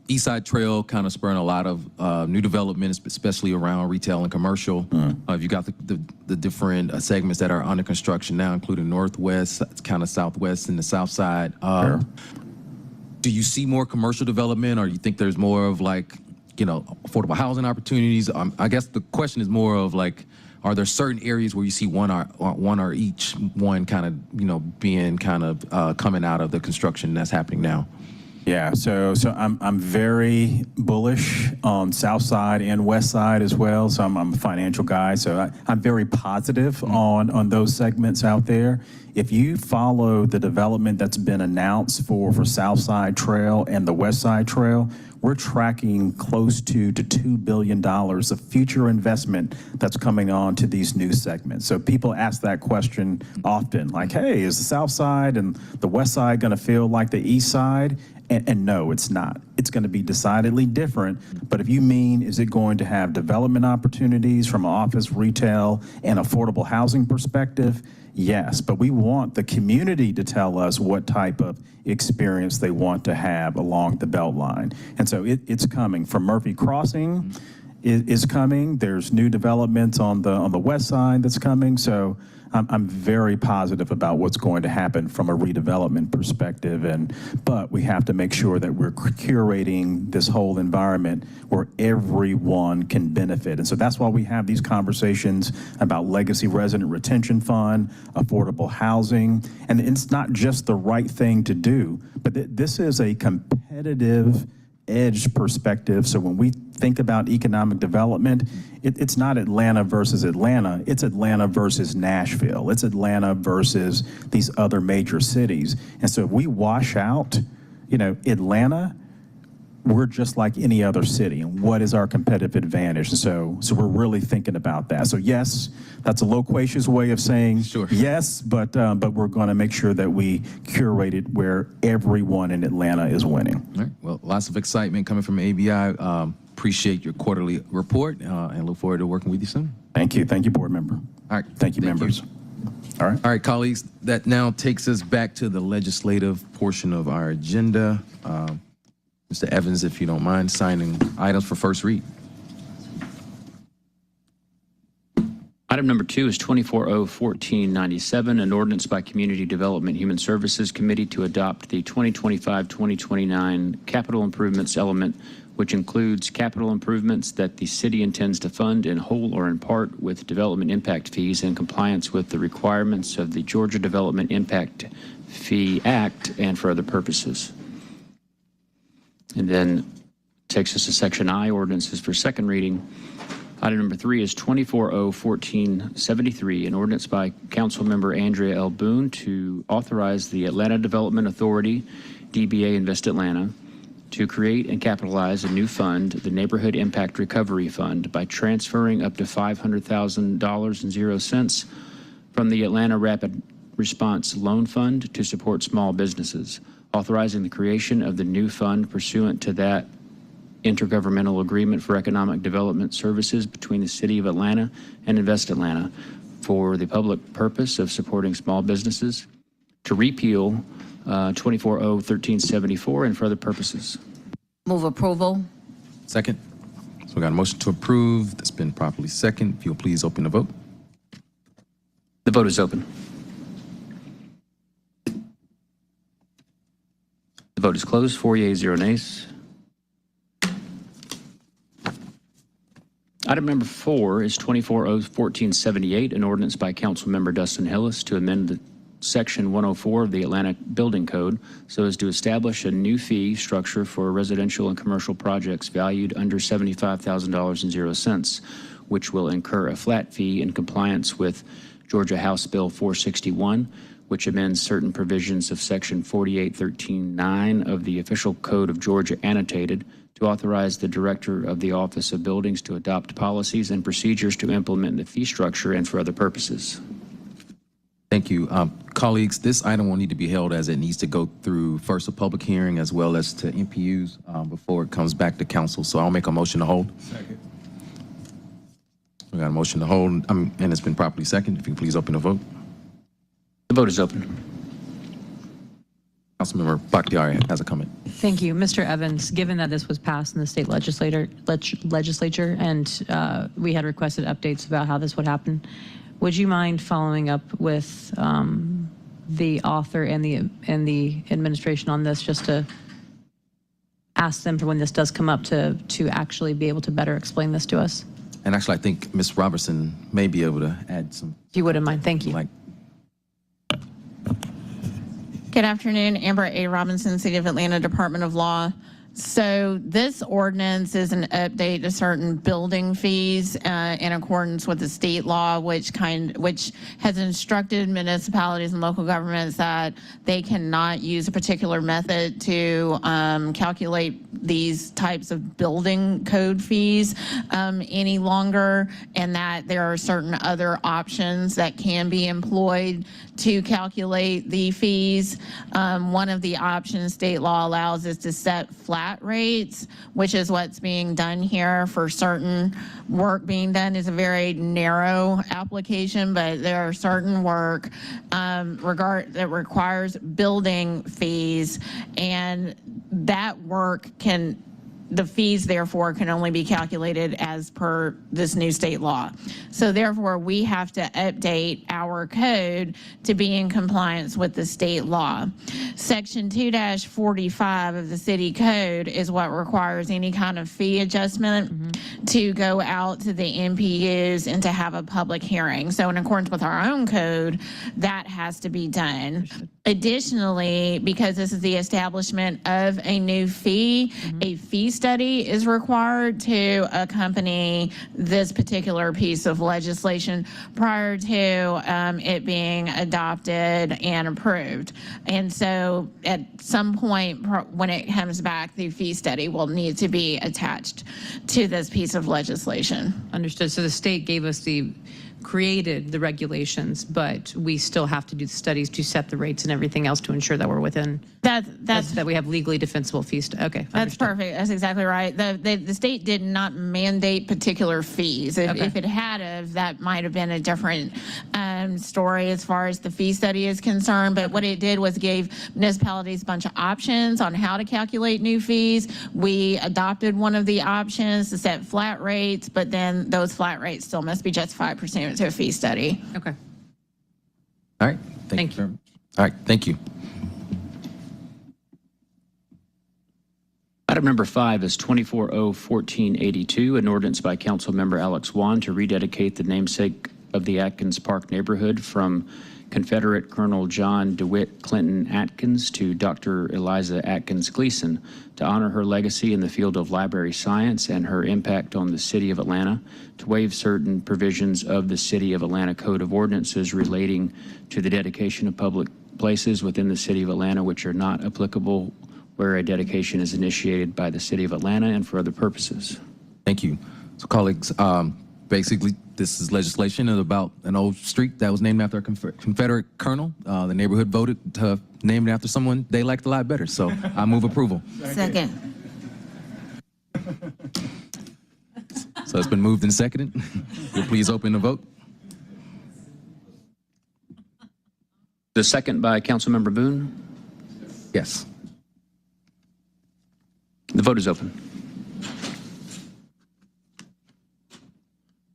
East Side Trail kind of spurring a lot of new developments, especially around retail and commercial. You got the different segments that are under construction now, including Northwest, kind of Southwest, and the South Side. Sure. Do you see more commercial development, or you think there's more of affordable housing opportunities? I guess the question is more of are there certain areas where you see one or each one kind of being kind of coming out of the construction that's happening now? Yeah, so I'm very bullish on South Side and West Side as well. So I'm a financial guy, so I'm very positive on those segments out there. If you follow the development that's been announced for South Side Trail and the West Side Trail, we're tracking close to $2 billion of future investment that's coming on to these new segments. So people ask that question often, like, hey, is the South Side and the West Side going to feel like the East Side? And no, it's not. It's going to be decidedly different. But if you mean, is it going to have development opportunities from an office, retail, and affordable housing perspective? Yes, but we want the community to tell us what type of experience they want to have along the Beltline. And so it's coming. From Murphy Crossing is coming. There's new developments on the west side that's coming. So I'm very positive about what's going to happen from a redevelopment perspective. But we have to make sure that we're curating this whole environment where everyone can benefit. And so that's why we have these conversations about Legacy Resident Retention Fund, affordable housing. And it's not just the right thing to do, but this is a competitive edge perspective. So when we think about economic development, it's not Atlanta versus Atlanta, it's Atlanta versus Nashville, it's Atlanta versus these other major cities. And so if we wash out, Atlanta, we're just like any other city. And what is our competitive advantage? And so we're really thinking about that. So yes, that's a loquacious way of saying Sure. yes, but we're going to make sure that we curate it where everyone in Atlanta is winning. All right. Well, lots of excitement coming from ABI. Appreciate your quarterly report and look forward to working with you soon. Thank you. Thank you, board member. All right. Thank you, members. All right. All right, colleagues, that now takes us back to the legislative portion of our agenda. Mr. Evans, if you don't mind, signing items for first read. Item number 2 is 24-01497, an ordinance by Community Development Human Services Committee to adopt the 2025-2029 capital improvements element, which includes capital improvements that the city intends to fund in whole or in part with development impact fees in compliance with the requirements of the Georgia Development Impact Fee Act and for other purposes. And then takes us to section I, ordinances for second reading. Item number 3 is 24-01473, an ordinance by Councilmember Andrea L. Boone to authorize the Atlanta Development Authority, DBA Invest Atlanta, to create and capitalize a new fund, the Neighborhood Impact Recovery Fund, by transferring up to $500,000.00 from the Atlanta Rapid Response Loan Fund to support small businesses, authorizing the creation of the new fund pursuant to that intergovernmental agreement for economic development services between the City of Atlanta and Invest Atlanta for the public purpose of supporting small businesses, to repeal 24O1374 and for other purposes. Move approval. Second. So we got a motion to approve that's been properly second. If you'll please open the vote. The vote is open. The vote is closed. 4 yeas, 0 nays. Item number 4 is 24O1478, an ordinance by Councilmember Dustin Hillis to amend the Section 104 of the Atlanta Building Code so as to establish a new fee structure for residential and commercial projects valued under $75,000.00, which will incur a flat fee in compliance with Georgia House Bill 461, which amends certain provisions of Section 4813.9 of the Official Code of Georgia Annotated to authorize the Director of the Office of Buildings to adopt policies and procedures to implement the fee structure and for other purposes. Thank you. Colleagues, this item will need to be held as it needs to go through first a public hearing as well as to MPUs before it comes back to council. So I'll make a motion to hold. Second. We got a motion to hold, and it's been properly second. If you can please open the vote. The vote is open. Councilmember Bakhtiari has a comment. Thank you. Mr. Evans, given that this was passed in the state legislature and we had requested updates about how this would happen, would you mind following up with the author and the administration on this, just to ask them for when this does come up to actually be able to better explain this to us? And actually, I think Ms. Robertson may be able to add some. If you wouldn't mind, thank you. Good afternoon, Amber A. Robinson, City of Atlanta Department of Law. So this ordinance is an update to certain building fees in accordance with the state law, which has instructed municipalities and local governments that they cannot use a particular method to calculate these types of building code fees any longer, and that there are certain other options that can be employed to calculate the fees. One of the options state law allows is to set flat rates, which is what's being done here for certain work being done. Is a very narrow application, but there are certain work that requires building fees, and that work the fees, therefore, can only be calculated as per this new state law. So therefore, we have to update our code to be in compliance with the state law. Section 2-45 of the city code is what requires any kind of fee adjustment to go out to the MPUs and to have a public hearing. So in accordance with our own code, that has to be done. Additionally, because this is the establishment of a new fee, a fee study is required to accompany this particular piece of legislation prior to it being adopted and approved. And so at some point when it comes back, the fee study will need to be attached to this piece of legislation. Understood. So the state created the regulations, but we still have to do the studies to set the rates and everything else to ensure that we're within that we have legally defensible fees. Okay, that's perfect. That's exactly right. The state did not mandate particular fees. If it had, that might have been a different story as far as the fee study is concerned. But what it did was gave municipalities a bunch of options on how to calculate new fees. We adopted one of the options to set flat rates, but then those flat rates still must be justified pursuant to a fee study. Okay. All right. Thank you very much. All right. Thank you. Item number 5 is 24O1482, an ordinance by Councilmember Alex Wan to rededicate the namesake of the Atkins Park neighborhood from Confederate Colonel John DeWitt Clinton Atkins to Dr. Eliza Atkins Gleason to honor her legacy in the field of library science and her impact on the City of Atlanta, to waive certain provisions of the City of Atlanta Code of Ordinances relating to the dedication of public places within the City of Atlanta which are not applicable where a dedication is initiated by the City of Atlanta and for other purposes. Thank you. So colleagues, basically this is legislation about an old street that was named after a Confederate colonel. The neighborhood voted to name it after someone they liked a lot better. So I move approval. Second. So it's been moved and seconded. You'll please open the vote. The second by Councilmember Boone. Yes. The vote is open.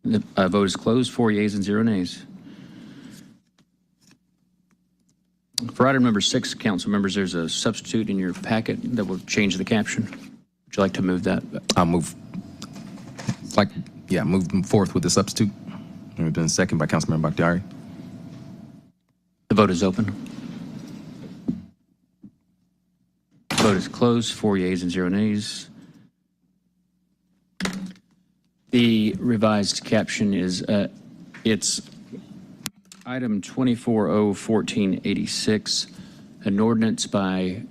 The vote is closed. 4 yeas and 0 nays. For item number 6, council members, there's a substitute in your packet that will change the caption. Would you like to move that? I'll move, move them forth with the substitute. And then second by Councilmember Bakhtiari. The vote is open. The vote is closed. 4 yeas and 0 nays. The revised caption is, it's item 24-01486, an ordinance by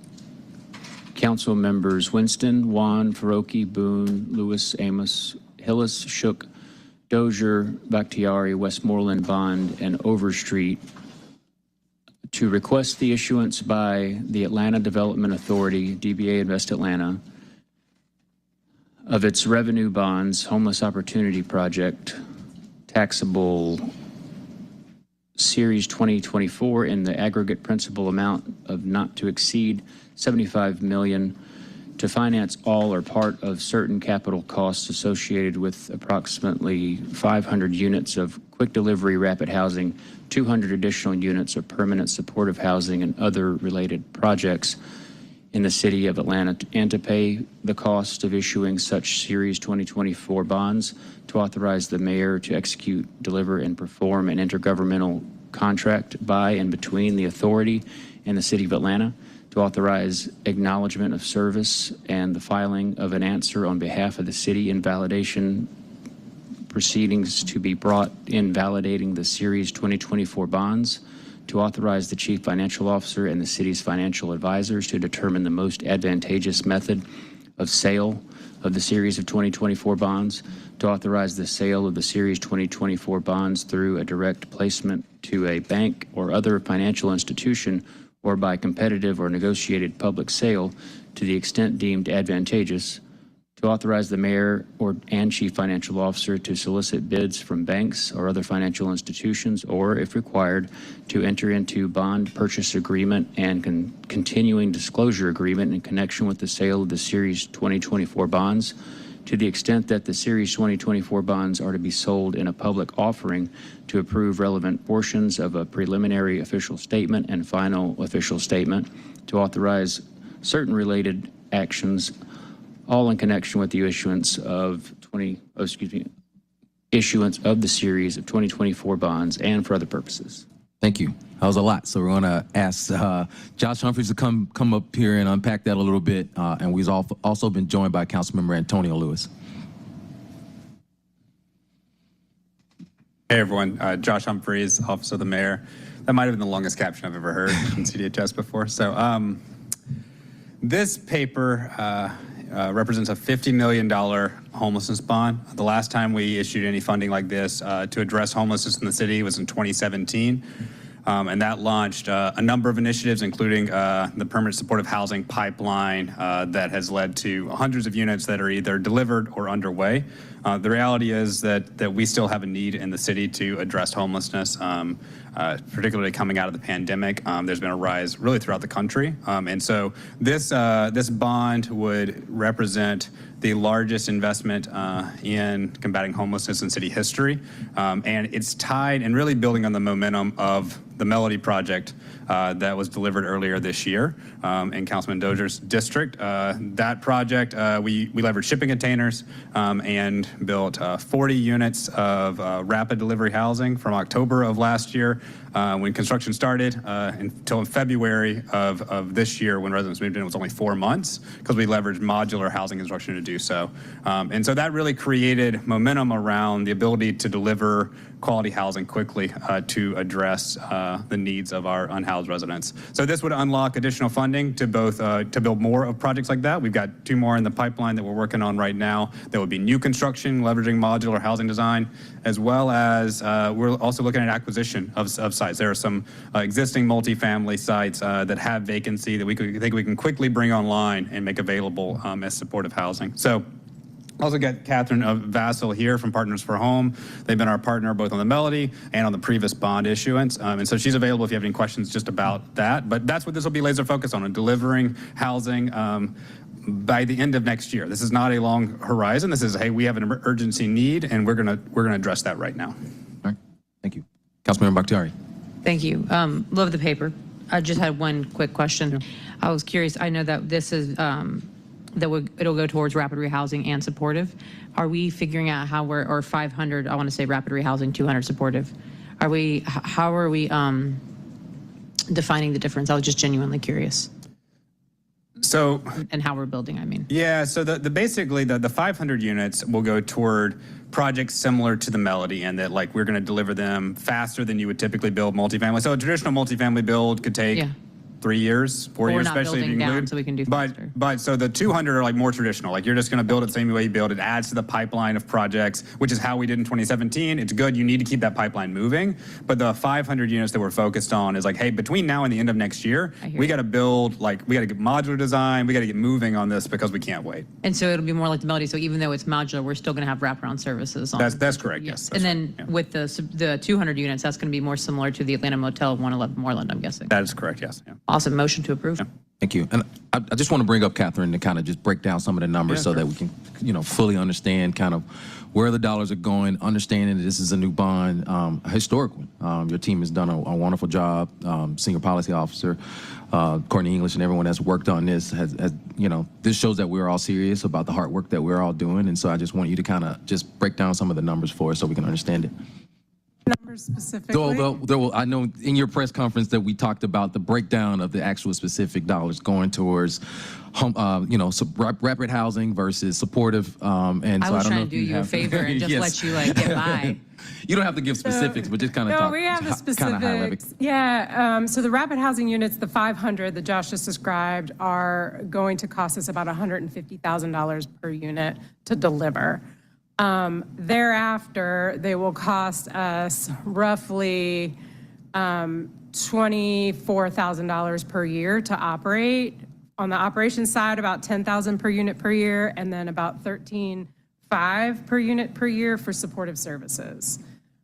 council members Winston, Juan, Faroki, Boone, Lewis, Amos, Hillis, Shook, Dozier, Bakhtiari, Westmoreland, Bond, and Overstreet to request the issuance by the Atlanta Development Authority, DBA Invest Atlanta, of its revenue bonds, Homeless Opportunity Project, taxable Series 2024 in the aggregate principal amount of not to exceed $75 million to finance all or part of certain capital costs associated with approximately 500 units of quick delivery rapid housing, 200 additional units of permanent supportive housing and other related projects in the city of Atlanta, and to pay the cost of issuing such Series 2024 bonds, to authorize the mayor to execute, deliver, and perform an intergovernmental contract by and between the authority and the city of Atlanta, to authorize acknowledgement of service and the filing of an answer on behalf of the city in validation proceedings to be brought in validating the Series 2024 bonds, to authorize the chief financial officer and the city's financial advisors to determine the most advantageous method of sale of the series of 2024 bonds, to authorize the sale of the Series 2024 bonds through a direct placement to a bank or other financial institution or by competitive or negotiated public sale to the extent deemed advantageous, to authorize the mayor and chief financial officer to solicit bids from banks or other financial institutions, or if required, to enter into bond purchase agreement and continuing disclosure agreement in connection with the sale of the Series 2024 bonds, to the extent that the Series 2024 bonds are to be sold in a public offering, to approve relevant portions of a preliminary official statement and final official statement, to authorize certain related actions, all in connection with the issuance of issuance of the series of 2024 bonds and for other purposes. Thank you. That was a lot. So we're going to ask Josh Humphreys to come up here and unpack that a little bit. And we've also been joined by Councilmember Antonio Lewis. Hey everyone, Josh Humphreys, Office of the Mayor. That might have been the longest caption I've ever heard in CDHS before. So this paper represents a $50 million homelessness bond. The last time we issued any funding like this to address homelessness in the city was in 2017. And that launched a number of initiatives, including the permanent supportive housing pipeline that has led to hundreds of units that are either delivered or underway. The reality is that we still have a need in the city to address homelessness, particularly coming out of the pandemic. There's been a rise really throughout the country. And so this bond would represent the largest investment in combating homelessness in city history. And it's tied and really building on the momentum of the Melody Project that was delivered earlier this year in Councilman Dozier's district. That project, we leveraged shipping containers and built 40 units of rapid delivery housing from October of last year when construction started until February of this year when residents moved in. It was only 4 months because we leveraged modular housing construction to do so. And so that really created momentum around the ability to deliver quality housing quickly to address the needs of our unhoused residents. So this would unlock additional funding to both to build more of projects like that. We've got 2 more in the pipeline that we're working on right now. That would be new construction, leveraging modular housing design, as well as we're also looking at acquisition of sites. There are some existing multifamily sites that have vacancy that we think we can quickly bring online and make available as supportive housing. So Also got Catherine Vassal here from Partners for Home. They've been our partner both on the Melody and on the previous bond issuance. And so she's available if you have any questions just about that. But that's what this will be laser focused on delivering housing by the end of next year. This is not a long horizon. This is, hey, we have an urgency need, and we're gonna address that right now. All right, thank you. Councilmember Bakhtiari. Thank you. Love the paper. I just had one quick question. I was curious. I know that this is it'll go towards rapid rehousing and supportive. Are we figuring out how we're, or 500? I want to say rapid rehousing, 200 supportive. How are we defining the difference? I was just genuinely curious. So, and how we're building, I mean. Yeah, so basically the 500 units will go toward projects similar to the Melody, and that like we're going to deliver them faster than you would typically build multifamily. So a traditional multifamily build could take 3 years, 4 years, especially if you include. So we can do faster. But so the 200 are like more traditional. Like you're just going to build it the same way you build it. Adds to the pipeline of projects, which is how we did in 2017. It's good. You need to keep that pipeline moving. But the 500 units that we're focused on is like, hey, between now and the end of next year, we got to build, like, we got to get modular design. We got to get moving on this because we can't wait. And so it'll be more like the Melody. So even though it's modular, we're still going to have wraparound services on. That's correct. Yes. And then with the 200 units, that's going to be more similar to the Atlanta Motel 111 Moreland, I'm guessing. That is correct. Yes. Yeah. Awesome. Motion to approve. Thank you. And I just want to bring up Catherine to kind of just break down some of the numbers so that we can, fully understand kind of where the dollars are going, understanding that this is a new bond, a historic one. Your team has done a wonderful job. Senior policy officer, Courtney English, and everyone that's worked on this has, this shows that we're all serious about the hard work that we're all doing. And so I just want you to kind of just break down some of the numbers for us so we can understand it. Numbers specifically? I know in your press conference that we talked about the breakdown of the actual specific dollars going towards, rapid housing versus supportive. And I so was I don't know trying to if do you you a have, favor and just Yes. let you get by. You don't have to give specifics, but just kind of No, talk. we have the Kind of high level. specifics. Yeah, so the rapid housing units, the 500 that Josh just described, are going to cost us about $150,000 per unit to deliver. Thereafter, they will cost us roughly $24,000 per year to operate. On the operations side, about $10,000 per unit per year, and then about $13,500 per unit per year for supportive services.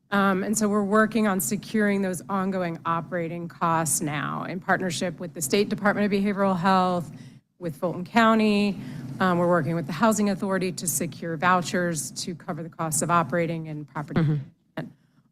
And so we're working on securing those ongoing operating costs now in partnership with the State Department of Behavioral Health, with Fulton County. We're working with the Housing Authority to secure vouchers to cover the costs of operating and property.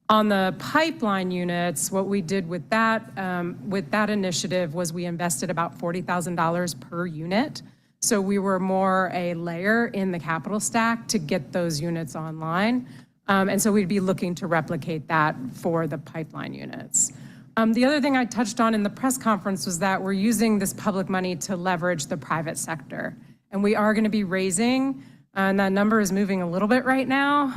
On the pipeline units, what we did with that initiative was we invested about $40,000 per unit. So we were more a layer in the capital stack to get those units online. And so we'd be looking to replicate that for the pipeline units. The other thing I touched on in the press conference was that we're using this public money to leverage the private sector. And we are going to be raising, and that number is moving a little bit right now.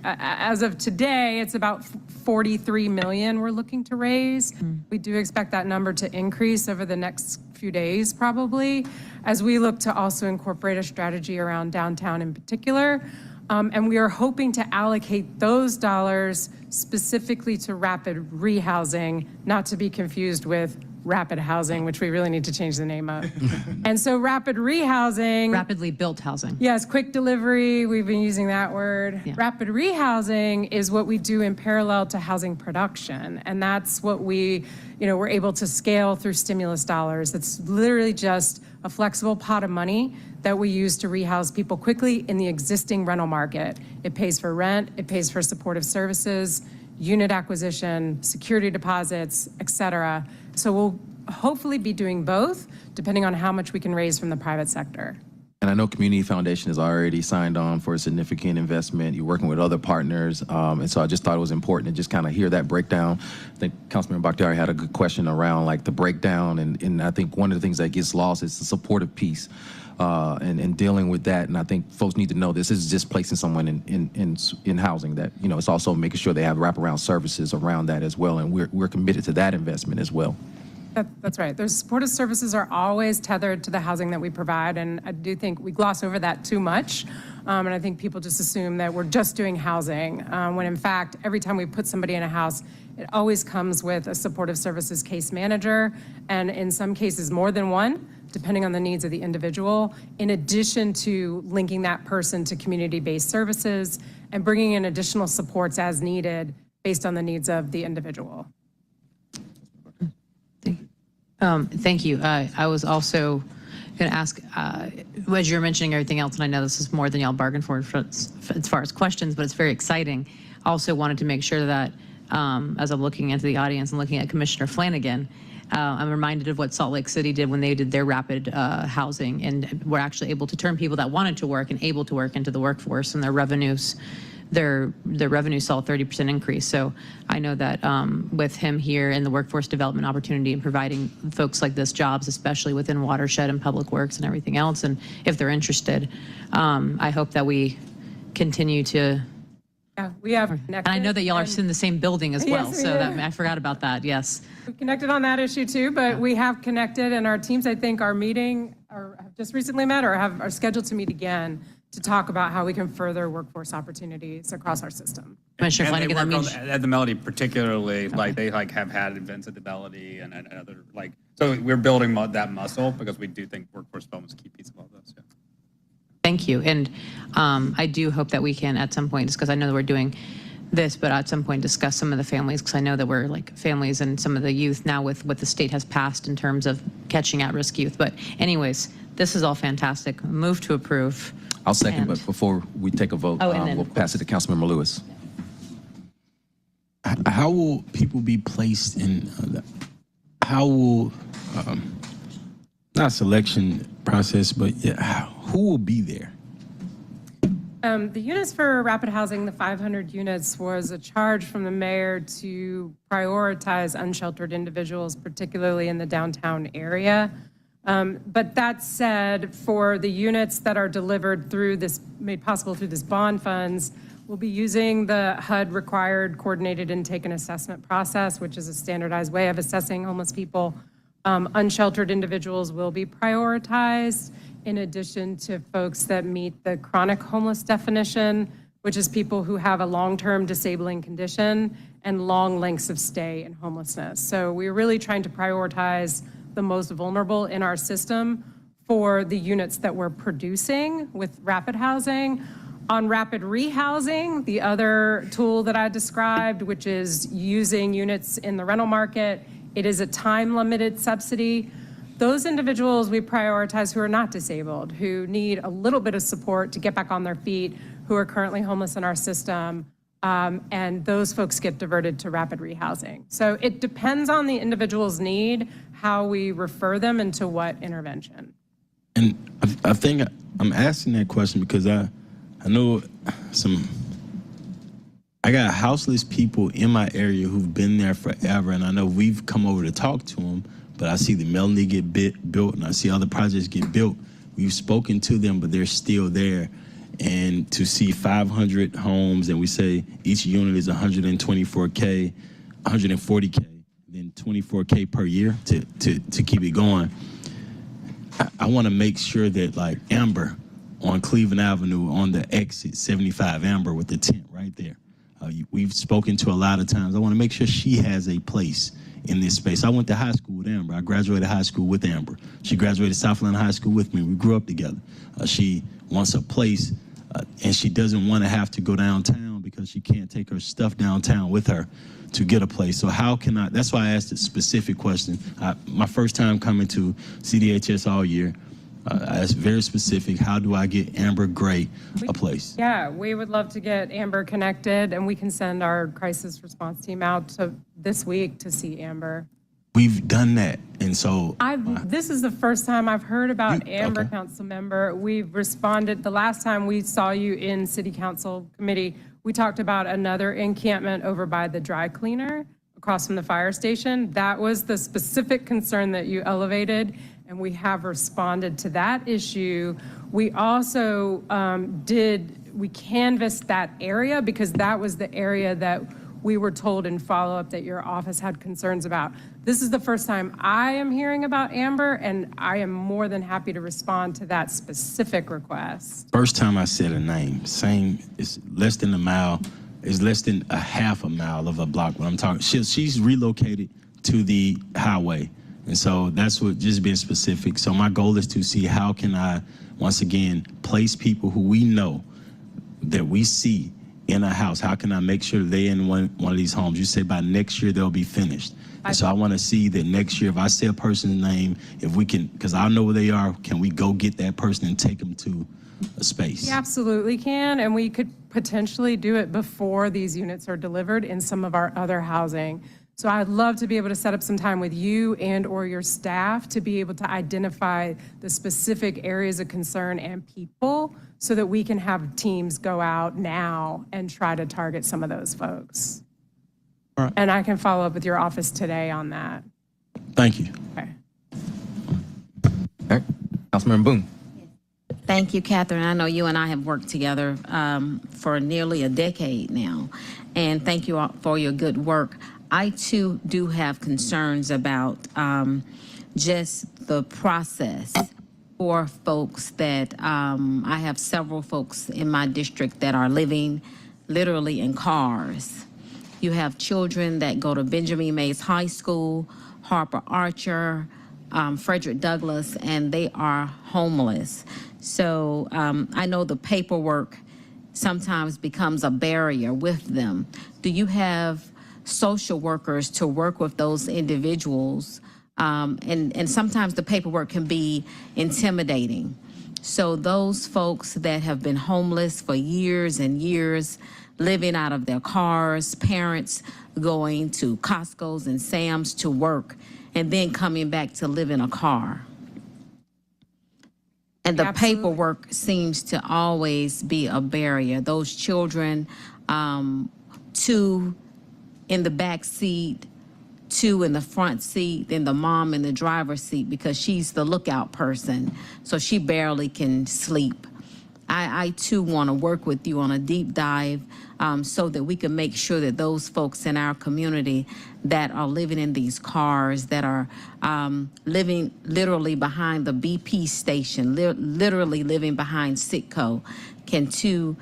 As of today, it's about $43 million we're looking to raise. We do expect that number to increase over the next few days, probably, as we look to also incorporate a strategy around downtown in particular. And we are hoping to allocate those dollars specifically to rapid rehousing, not to be confused with rapid housing, which we really need to change the name of. And so rapid rehousing. Rapidly built housing. Yes, quick delivery, we've been using that word. Yeah. Rapid rehousing is what we do in parallel to housing production. And that's what we're able to scale through stimulus dollars. It's literally just a flexible pot of money that we use to rehouse people quickly in the existing rental market. It pays for rent, it pays for supportive services, unit acquisition, security deposits, et cetera. So we'll hopefully be doing both, depending on how much we can raise from the private sector. And I know Community Foundation has already signed on for a significant investment. You're working with other partners. And so I just thought it was important to just kind of hear that breakdown. I think Councilman Bakhtiari had a good question around like the breakdown. And I think one of the things that gets lost is the supportive piece and dealing with that. And I think folks need to know this is just placing someone in housing that, it's also making sure they have wraparound services around that as well. And we're committed to that investment as well. That's right. Those supportive services are always tethered to the housing that we provide, and I do think we gloss over that too much. And I think people just assume that we're just doing housing, when in fact, every time we put somebody in a house, it always comes with a supportive services case manager, and in some cases more than one, depending on the needs of the individual, in addition to linking that person to community-based services and bringing in additional supports as needed based on the needs of the individual. Thank you. I was also going to ask, as you're mentioning everything else, and I know this is more than y'all bargained for as far as questions, but it's very exciting. I also wanted to make sure that as I'm looking into the audience and looking at Commissioner Flanagan, I'm reminded of what Salt Lake City did when they did their rapid housing and were actually able to turn people that wanted to work and able to work into the workforce, and their revenues saw a 30% increase. So I know that with him here and the workforce development opportunity and providing folks like this jobs, especially within watershed and public works and everything else, and if they're interested, I hope that we continue to. Yeah, we have connected. And I know that y'all are in the same building as well, Yes, so yeah. that, I forgot about that, yes. We connected on that issue too, but we have connected, and our teams, I think, are meeting or have just recently met or are scheduled to meet again to talk about how we can further workforce opportunities across our system. Commissioner And they Flanagan, that work means. at the Melody particularly, like they have had events at the Melody and other, so we're building that muscle because we do think workforce development is a key piece of all this. Yeah. Thank you. And I do hope that we can at some point, just because I know that we're doing this, but at some point discuss some of the families, because I know that we're like families and some of the youth now with what the state has passed in terms of catching at-risk youth. But anyways, this is all fantastic. Move to approve. I'll second, but before we take a vote, Oh, and then, we'll of pass it to Councilmember Lewis. How will people be placed in, how will, not selection process, but who will be there? The units for rapid housing, the 500 units, was a charge from the mayor to prioritize unsheltered individuals, particularly in the downtown area. But that said, for the units that are delivered through this, made possible through this bond funds, we'll be using the HUD required coordinated intake and assessment process, which is a standardized way of assessing homeless people. Unsheltered individuals will be prioritized in addition to folks that meet the chronic homeless definition, which is people who have a long-term disabling condition and long lengths of stay in homelessness. So we're really trying to prioritize the most vulnerable in our system for the units that we're producing with rapid housing. On rapid rehousing, the other tool that I described, which is using units in the rental market, it is a time-limited subsidy. Those individuals we prioritize who are not disabled, who need a little bit of support to get back on their feet, who are currently homeless in our system, and those folks get diverted to rapid rehousing. So it depends on the individual's need, how we refer them into what intervention. And I think I'm asking that question because I know I got houseless people in my area who've been there forever, and I know we've come over to talk to them, but I see the Melanie get built, and I see other projects get built. We've spoken to them, but they're still there. And to see 500 homes, and we say each unit is 124K, 140K, then 24K per year to keep it going. I want to make sure that, like Amber on Cleveland Avenue on the exit 75, Amber with the tent right there. We've spoken to a lot of times. I want to make sure she has a place in this space. I went to high school with Amber. I graduated high school with Amber. She graduated South Atlanta High School with me. We grew up together. She wants a place, and she doesn't want to have to go downtown because she can't take her stuff downtown with her to get a place. So how can I, that's why I asked a specific question. My first time coming to CDHS all year, I asked very specific, how do I get Amber Gray a place? Yeah, we would love to get Amber connected, and we can send our crisis response team out this week to see Amber. We've done that, and so This is the first time I've heard about Amber, okay. council member. We've responded, the last time we saw you in city council committee, we talked about another encampment over by the dry cleaner across from the fire station. That was the specific concern that you elevated, and we have responded to that issue. We also we canvassed that area because that was the area that we were told in follow-up that your office had concerns about. This is the first time I am hearing about Amber, and I am more than happy to respond to that specific request. First time I said a name, same, it's less than a mile, it's less than a half a mile of a block when I'm talking. She's relocated to the highway. And so that's what, just being specific. So my goal is to see how can I, once again, place people who we know that we see in a house. How can I make sure they're in one of these homes? You say by next year they'll be finished. And so I want to see that next year, if I say a person's name, if we can, because I know where they are, can we go get that person and take them to a space? We absolutely can, and we could potentially do it before these units are delivered in some of our other housing. So I'd love to be able to set up some time with you and or your staff to be able to identify the specific areas of concern and people so that we can have teams go out now and try to target some of those folks. All right. And I can follow up with your office today on that. Thank you. Okay. All right. Councilmember Boone. Thank you, Catherine. I know you and I have worked together for nearly a decade now, and thank you all for your good work. I, too, do have concerns about just the process for folks that I have several folks in my district that are living literally in cars. You have children that go to Benjamin Mays High School, Harper Archer, Frederick Douglass, and they are homeless. So I know the paperwork sometimes becomes a barrier with them. Do you have social workers to work with those individuals? And sometimes the paperwork can be intimidating. So those folks that have been homeless for years and years, living out of their cars, parents going to Costco's and Sam's to work, and then coming back to live in a car. And the paperwork seems to always be a barrier. Those children, two in the back seat, two in the front seat, then the mom in the driver's seat because she's the lookout person, so she barely can sleep. I too want to work with you on a deep dive so that we can make sure that those folks in our community that are living in these cars, that are living literally behind the BP station, literally living behind Citco, can too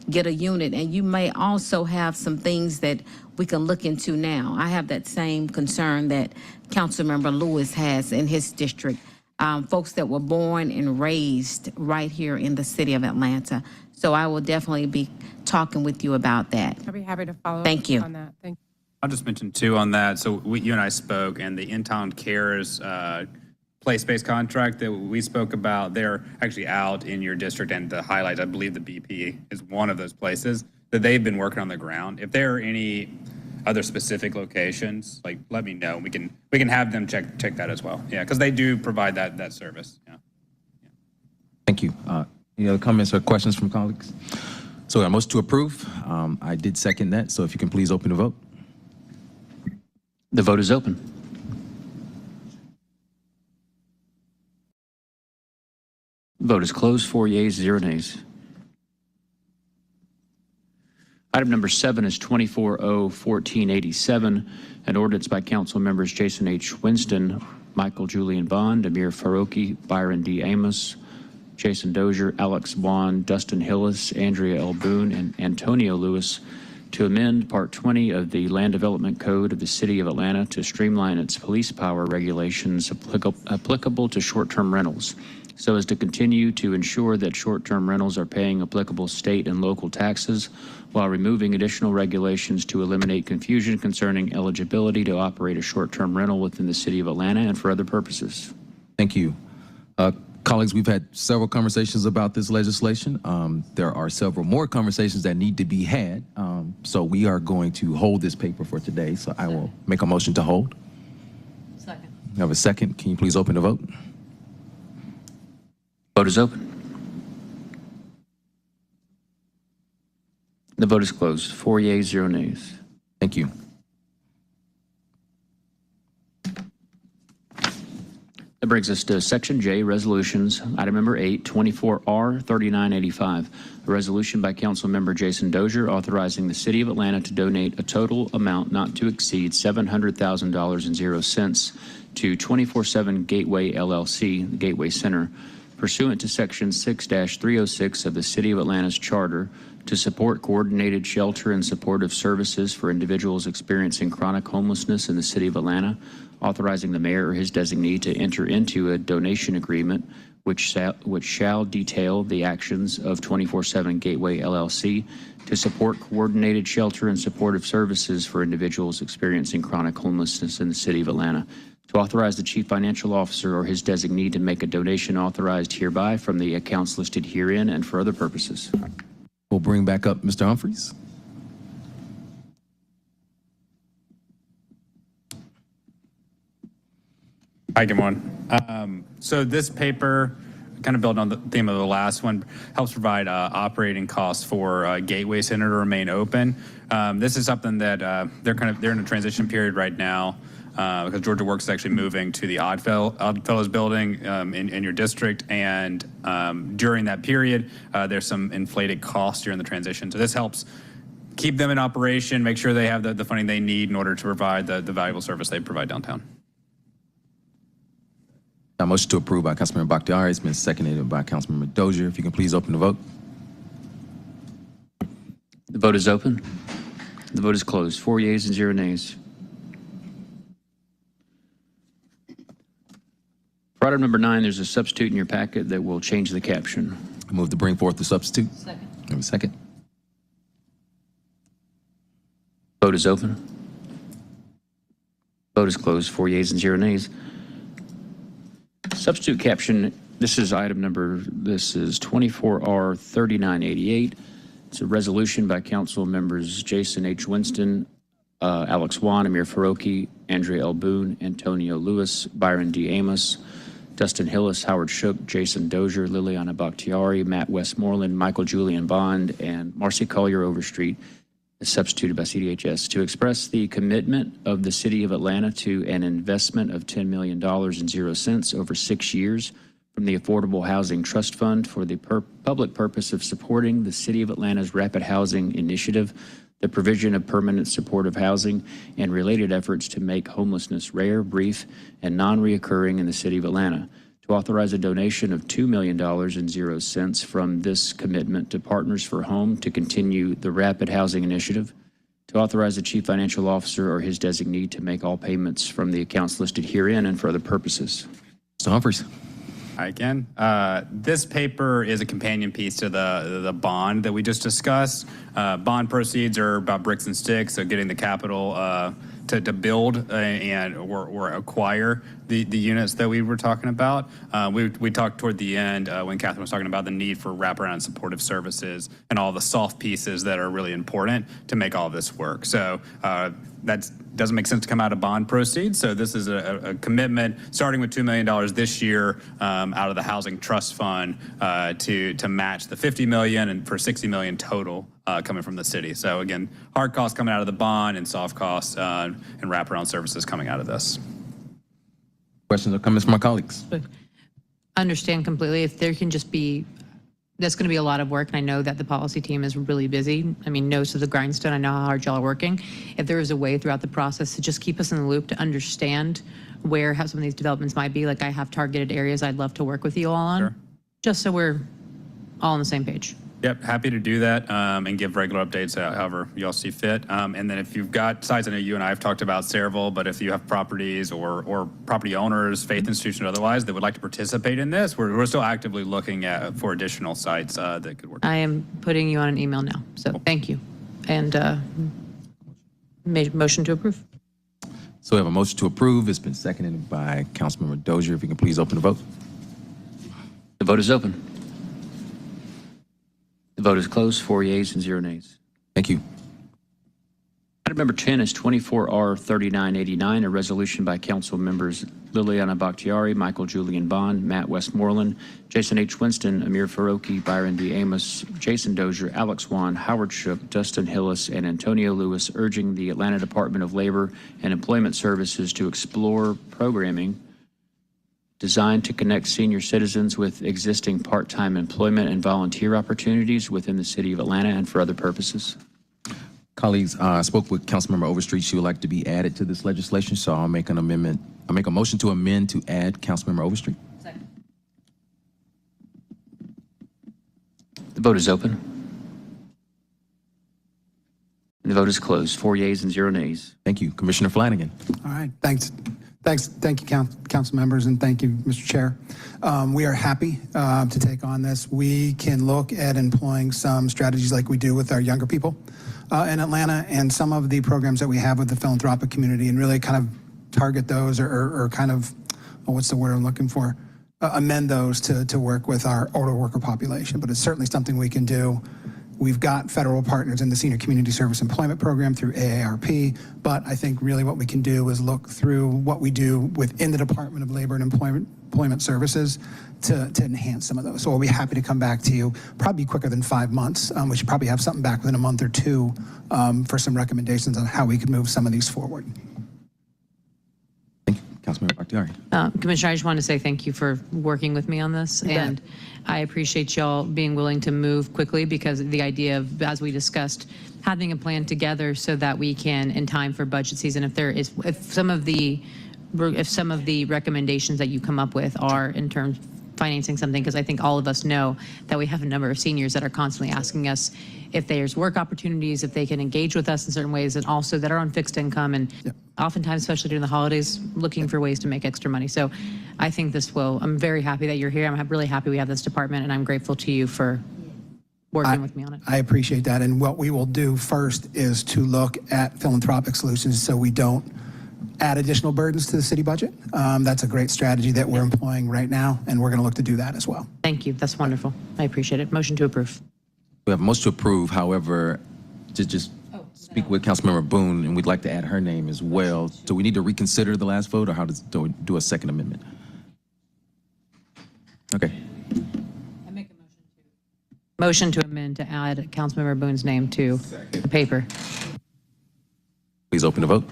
get a unit. And you may also have some things that we can look into now. I have that same concern that Councilmember Lewis has in his district. Folks that were born and raised right here in the city of Atlanta. So I will definitely be talking with you about that. I'll be happy to follow up Thank you. on that. Thank you. I'll just mention too on that. So you and I spoke, and the In-Town Cares place-based contract that we spoke about, they're actually out in your district, and the highlights, I believe the BP is one of those places that they've been working on the ground. If there are any other specific locations, like let me know. We can have them check that as well. Yeah, because they do provide that service. Yeah. Thank you. Any other comments or questions from colleagues? So a motion to approve. I did second that. So if you can please open the vote. The vote is open. Vote is closed. 4 yeas, 0 nays. Item number 7 is 24-0-1487, an ordinance by council members Jason H. Winston, Michael Julian Bond, Amir Faroki, Byron D. Amos, Jason Dozier, Alex Bond, Dustin Hillis, Andrea L. Boone, and Antonio Lewis to amend Part 20 of the Land Development Code of the City of Atlanta to streamline its police power regulations applicable to short-term rentals, so as to continue to ensure that short-term rentals are paying applicable state and local taxes while removing additional regulations to eliminate confusion concerning eligibility to operate a short-term rental within the City of Atlanta and for other purposes. Thank you. Colleagues, we've had several conversations about this legislation. There are several more conversations that need to be had. So we are going to hold this paper for today. So I will make a motion to hold. Second. You have a second. Can you please open the vote? Vote is open. The vote is closed. 4 yeas, 0 nays. Thank you. That brings us to Section J, Resolutions. Item number 8, 24R 3985. A resolution by Council Member Jason Dozier authorizing the City of Atlanta to donate a total amount not to exceed $700,000.00 to 24/7 Gateway LLC, the Gateway Center, pursuant to Section 6-306 of the City of Atlanta's Charter to support coordinated shelter and supportive services for individuals experiencing chronic homelessness in the City of Atlanta, authorizing the mayor or his designee to enter into a donation agreement which shall detail the actions of 24/7 Gateway LLC to support coordinated shelter and supportive services for individuals experiencing chronic homelessness in the City of Atlanta, to authorize the chief financial officer or his designee to make a donation authorized hereby from the accounts listed herein and for other purposes. We'll bring back up Mr. Humphries. Hi, good morning. So this paper, kind of building on the theme of the last one, helps provide operating costs for Gateway Center to remain open. This is something that they're in a transition period right now because Georgia Works is actually moving to the Oddfellows building in your district, and during that period, there's some inflated costs during the transition. So this helps keep them in operation, make sure they have the funding they need in order to provide the valuable service they provide downtown. A motion to approve by Councilmember Bakhtiari. It's been seconded by Councilmember Dozier. If you can please open the vote. The vote is open. The vote is closed. 4 yeas and 0 nays. For item number 9, there's a substitute in your packet that will change the caption. I move to bring forth the substitute. Second. Have a second. Vote is open. Vote is closed. 4 yeas and 0 nays. Substitute caption, this is 24R 3988. It's a resolution by council members Jason H. Winston, Alex Wan, Amir Faroki, Andrea L. Boone, Antonio Lewis, Byron D. Amos, Dustin Hillis, Howard Shook, Jason Dozier, Liliana Bakhtiari, Matt Westmoreland, Michael Julian Bond, and Marcy Collier Overstreet, is substituted by CDHS, to express the commitment of the City of Atlanta to an investment of $10 million and 0 cents over 6 years from the Affordable Housing Trust Fund for the public purpose of supporting the City of Atlanta's Rapid Housing Initiative, the provision of permanent supportive housing, and related efforts to make homelessness rare, brief, and non-reoccurring in the City of Atlanta, to authorize a donation of $2 million and 0 cents from this commitment to Partners for Home to continue the Rapid Housing Initiative, to authorize the Chief Financial Officer or his designee to make all payments from the accounts listed herein and for other purposes. Mr. Humphries. Hi again. This paper is a companion piece to the bond that we just discussed. Bond proceeds are about bricks and sticks, so getting the capital to build or acquire the units that we were talking about. We talked toward the end when Catherine was talking about the need for wraparound and supportive services and all the soft pieces that are really important to make all this work. So that doesn't make sense to come out of bond proceeds. So this is a commitment starting with $2 million this year out of the Housing Trust Fund to match the $50 million and for $60 million total coming from the city. So again, hard costs coming out of the bond and soft costs and wraparound services coming out of this. Questions or comments from my colleagues? Understand completely. If there can just be, that's going to be a lot of work, and I know that the policy team is really busy. I mean, nose to the grindstone. I know how hard y'all are working. If there is a way throughout the process to just keep us in the loop to understand how some of these developments might be, like I have targeted areas I'd love to work with you all on, Sure. just so we're all on the same page. Yep, happy to do that and give regular updates however you all see fit. And then if you've got sites, I know you and I have talked about Sayreville, but if you have properties or property owners, faith institutions or otherwise that would like to participate in this, we're still actively looking for additional sites that could work. I am putting you on an email now, so thank you. And motion to approve. So we have a motion to approve. It's been seconded by Councilmember Dozier. If you can please open the vote. The vote is open. The vote is closed. 4 yeas and 0 nays. Thank you. Item number 10 is 24R 3989, a resolution by council members Liliana Bakhtiari, Michael Julian Bond, Matt Westmoreland, Jason H. Winston, Amir Faroki, Byron D. Amos, Jason Dozier, Alex Wan, Howard Shook, Dustin Hillis, and Antonio Lewis, urging the Atlanta Department of Labor and Employment Services to explore programming designed to connect senior citizens with existing part-time employment and volunteer opportunities within the city of Atlanta and for other purposes. Colleagues, I spoke with Councilmember Overstreet. She would like to be added to this legislation, so I'll make an amendment. I'll make a motion to amend to add Councilmember Overstreet. The vote is open. And the vote is closed. 4 yeas and 0 nays. Thank you. Commissioner Flanagan. All right, thanks. Thank you, council members, and thank you, Mr. Chair. We are happy to take on this. We can look at employing some strategies like we do with our younger people in Atlanta and some of the programs that we have with the philanthropic community and really kind of target those or kind of, what's the word I'm looking for? Amend those to work with our older worker population, but it's certainly something we can do. We've got federal partners in the Senior Community Service Employment Program through AARP, but I think really what we can do is look through what we do within the Department of Labor and Employment Services to enhance some of those. So we'll be happy to come back to you, probably quicker than 5 months. We should probably have something back within a month or two for some recommendations on how we can move some of these forward. Councilmember Bakhtiari. Commissioner, I just want to say thank you for working with me on this, and I appreciate y'all being willing to move quickly because the idea of, as we discussed, having a plan together so that we can, in time for budget season, if some of the recommendations that you come up with are in terms of financing something, because I think all of us know that we have a number of seniors that are constantly asking us if there's work opportunities, if they can engage with us in certain ways, and also that are on fixed income and oftentimes, especially during the holidays, looking for ways to make extra money. So I think I'm very happy that you're here. I'm really happy we have this department, and I'm grateful to you for working with me on it. I appreciate that. And what we will do first is to look at philanthropic solutions so we don't add additional burdens to the city budget. That's a great strategy that we're employing right now, and we're going to look to do that as well. Thank you. That's wonderful. I appreciate it. Motion to approve. We have a motion to approve. However, to just speak with Councilmember Boone, and we'd like to add her name as well. Do we need to reconsider the last vote, or how do we do a second amendment? Okay. Motion to amend to add Councilmember Boone's name to the paper. Please open the vote.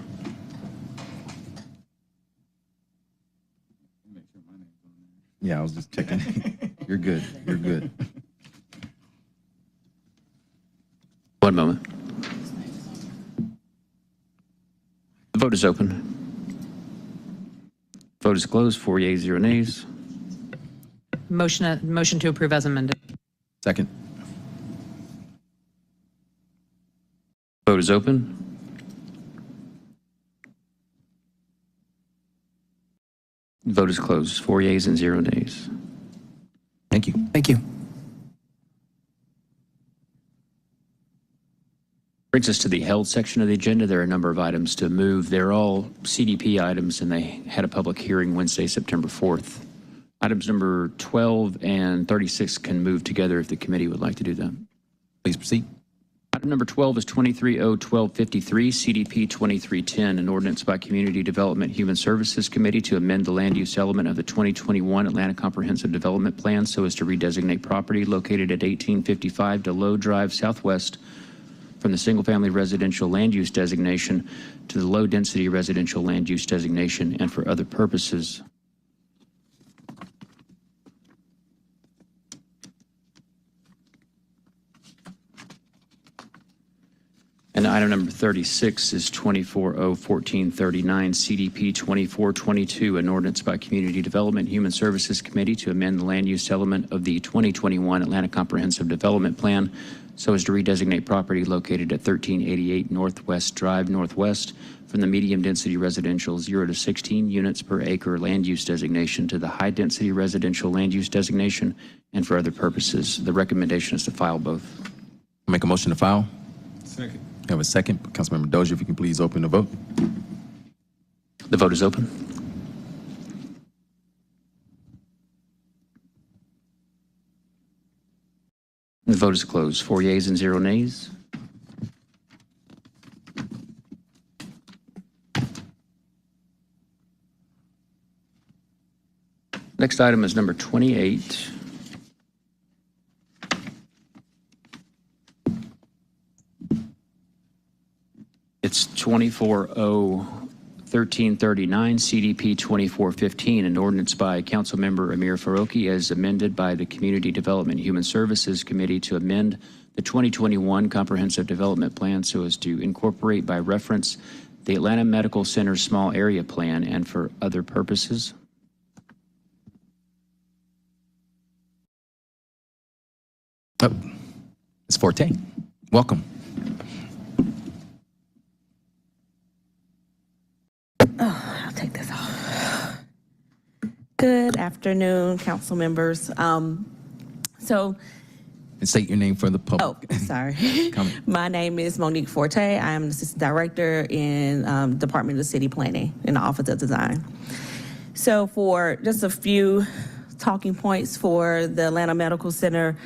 Yeah, I was just checking. You're good. You're good. One moment. The vote is open. Vote is closed. 4 yeas, 0 nays. Motion to approve as amended. Second. Vote is open. Vote is closed. 4 yeas and 0 nays. Thank you. Thank you. Brings us to the held section of the agenda. There are a number of items to move. They're all CDP items, and they had a public hearing Wednesday, September 4th. Items number 12 and 36 can move together if the committee would like to do that. Please proceed. Item number 12 is 23-0-1253, CDP 2310, an ordinance by Community Development Human Services Committee to amend the land use element of the 2021 Atlanta Comprehensive Development Plan so as to redesignate property located at 1855 DeLoe Drive Southwest from the single-family residential land use designation to the low-density residential land use designation and for other purposes. And item number 36 is 24-0-1439, CDP 2422, an ordinance by Community Development Human Services Committee to amend the land use element of the 2021 Atlanta Comprehensive Development Plan so as to redesignate property located at 1388 Northwest Drive Northwest from the medium-density residential 0 to 16 units per acre land use designation to the high-density residential land use designation and for other purposes. The recommendation is to file both. Make a motion to file. Second. We have a second. Councilmember Dozier, if you can please open the vote. The vote is open. The vote is closed. 4 yeas and 0 nays. Next item is number 28. It's 24-0-13 1339, CDP 2415, an ordinance by Councilmember Amir Faroqi as amended by the Community Development Human Services Committee to amend the 2021 Comprehensive Development Plan so as to incorporate by reference the Atlanta Medical Center Small Area Plan and for other purposes. Oh, Ms. Forte, welcome. I'll take this off. Good afternoon, council members. And state your name for the public. Oh, sorry. Comment. My name is Monique Forte. I am an assistant director in Department of City Planning in the Office of Design. So for just a few talking points for the Atlanta Medical Center,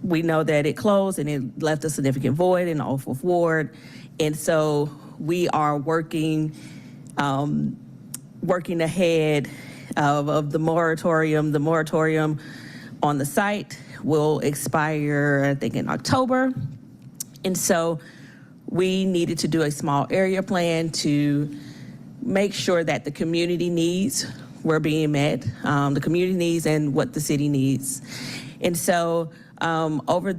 we know that it closed and it left a significant void in the 04th Ward. And so we are working ahead of the moratorium. The moratorium on the site will expire, I think, in October. And so we needed to do a small area plan to make sure that the community needs were being met, the community needs and what the city needs. And so over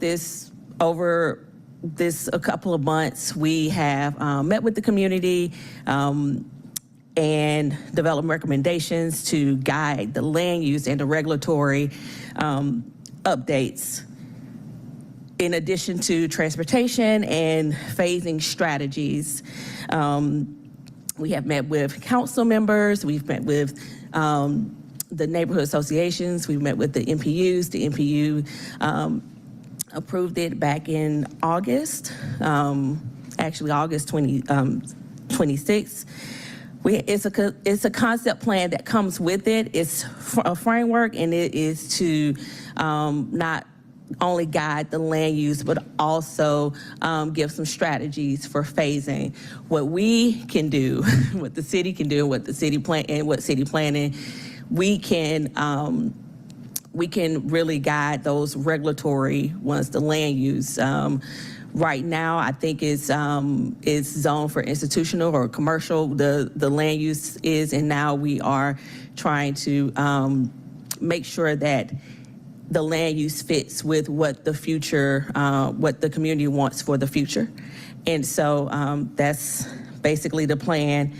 a couple of months, we have met with the community and developed recommendations to guide the land use and the regulatory updates, in addition to transportation and phasing strategies. We have met with council members, we've met with the neighborhood associations, we've met with the MPUs. The MPU approved it back in August, actually August 26th. It's a concept plan that comes with it. It's a framework, and it is to not only guide the land use, but also give some strategies for phasing. What we can do, what the city can do, what the city plan and what city planning, we can really guide those regulatory ones, the land use. Right now, I think it's zoned for institutional or commercial, the land use is, and now we are trying to make sure that the land use fits with what the future, what the community wants for the future. And so that's basically the plan.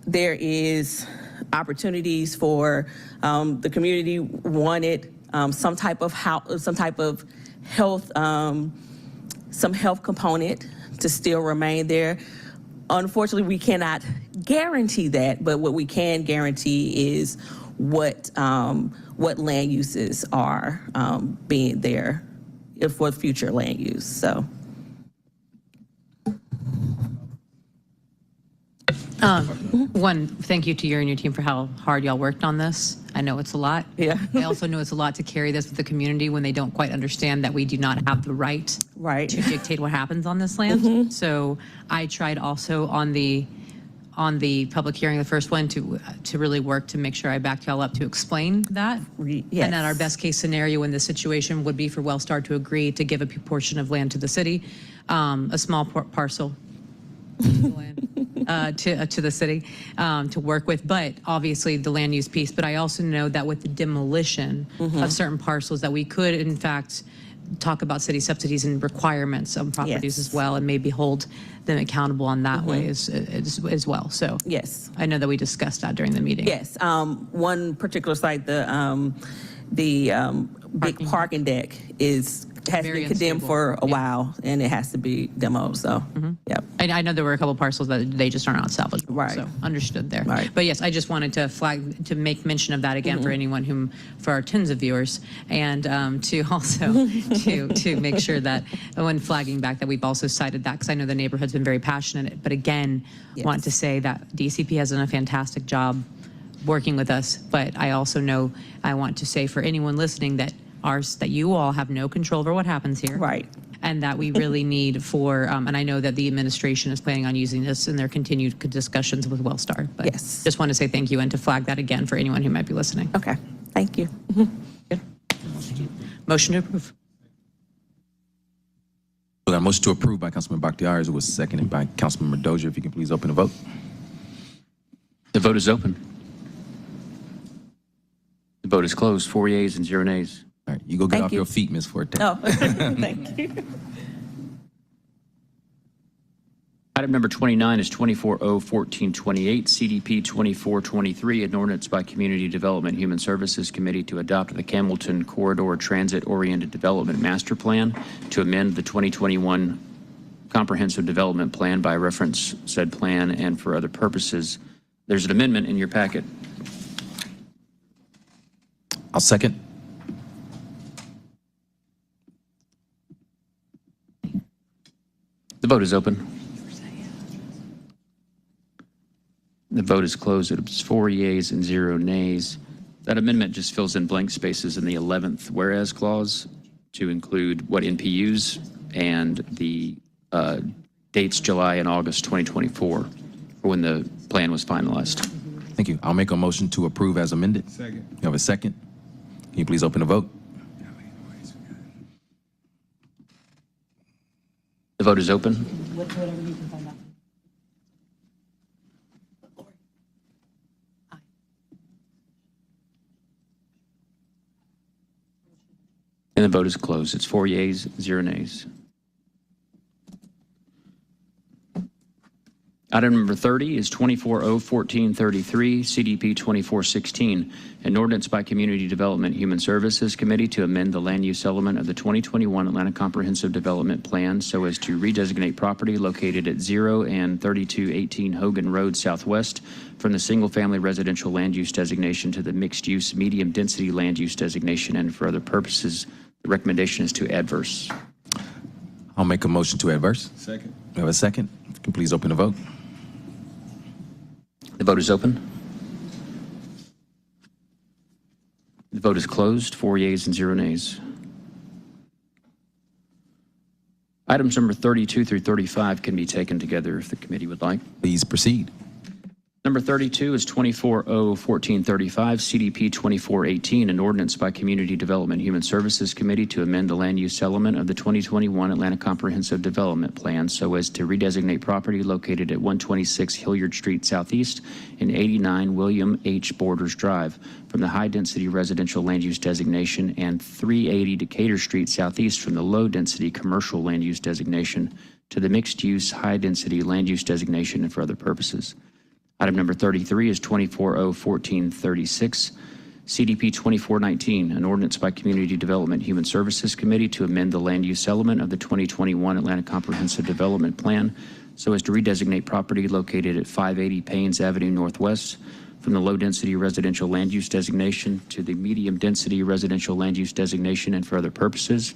There is opportunities for the community wanted some type of health, some health component to still remain there. Unfortunately, we cannot guarantee that, but what we can guarantee is what land uses are being there for future land use. So. One, thank you to you and your team for how hard y'all worked on this. I know it's a lot. Yeah. I also know it's a lot to carry this with the community when they don't quite understand that we do not have the right to dictate what happens on this land. So I tried also on the public hearing, the first one, to really work to make sure I backed y'all up to explain that. Yes. And that our best case scenario in this situation would be for Wellstar to agree to give a portion of land to the city, a small parcel to the city to work with, but obviously the land use piece. But I also know that with the demolition of certain parcels that we could, in fact, talk about city subsidies and requirements on properties as well, and maybe hold them accountable on that way as well. So yes, I know that we discussed that during the meeting. Yes, one particular site, the big parking deck has been condemned for a while, and it has to be demoed. So, yep. And I know there were a couple parcels that they just are not salvageable. Right. So understood there. Right. But yes, I just wanted to make mention of that again for anyone for our tens of viewers, and to also to make sure that when flagging back that we've also cited that, because I know the neighborhood's been very passionate. But again, want to say that DCP has done a fantastic job working with us. But I also know I want to say for anyone listening that you all have no control over what happens here. Right. And that we really need for, and I know that the administration is planning on using this in their continued discussions with Wellstar. But yes. Just want to say thank you and to flag that again for anyone who might be listening. Okay. Thank you. Good. Motion to approve. We got a motion to approve by Councilman Bakhtiari, who was seconded by Councilmember Dozier. If you can please open the vote. The vote is open. The vote is closed. 4 yeas and 0 nays. All right, you go get Thank off you. your feet, Ms. Forte. Oh, thank you. Item number 29 is 24O1428, CDP 2423, an ordinance by Community Development Human Services Committee to adopt the Campbellton Corridor Transit-Oriented Development Master Plan to amend the 2021 Comprehensive Development Plan by reference said plan and for other purposes. There's an amendment in your packet. I'll second. The vote is open. The vote is closed. It's 4 yeas and 0 nays. That amendment just fills in blank spaces in the 11th whereas clause to include what NPUs and the dates July and August 2024 for when the plan was finalized. Thank you. I'll make a motion to approve as amended. Second. You have a second? Can you please open the vote? The vote is open. And the vote is closed. It's 4 yeas, 0 nays. Item number 30 is 24O1433, CDP 2416, an ordinance by Community Development Human Services Committee to amend the land use element of the 2021 Atlanta Comprehensive Development Plan so as to redesignate property located at 0 and 3218 Hogan Road Southwest from the single-family residential land use designation to the mixed-use medium-density land use designation and for other purposes. The recommendation is to adverse. I'll make a motion to adverse. Second. You have a second? If you can please open the vote. The vote is open. The vote is closed. 4 yeas and 0 nays. Items number 32 through 35 can be taken together if the committee would like. Please proceed. Number 32 is 24O1435, CDP 2418, an ordinance by Community Development Human Services Committee to amend the land use element of the 2021 Atlanta Comprehensive Development Plan so as to redesignate property located at 126 Hilliard Street Southeast and 89 William H. Borders Drive from the high-density residential land use designation and 380 Decatur Street Southeast from the low-density commercial land use designation to the mixed-use high-density land use designation and for other purposes. Item number 33 is 24O1436, CDP 2419, an ordinance by Community Development Human Services Committee to amend the land use element of the 2021 Atlanta Comprehensive Development Plan so as to redesignate property located at 580 Paynes Avenue Northwest from the low-density residential land use designation to the medium-density residential land use designation and for other purposes.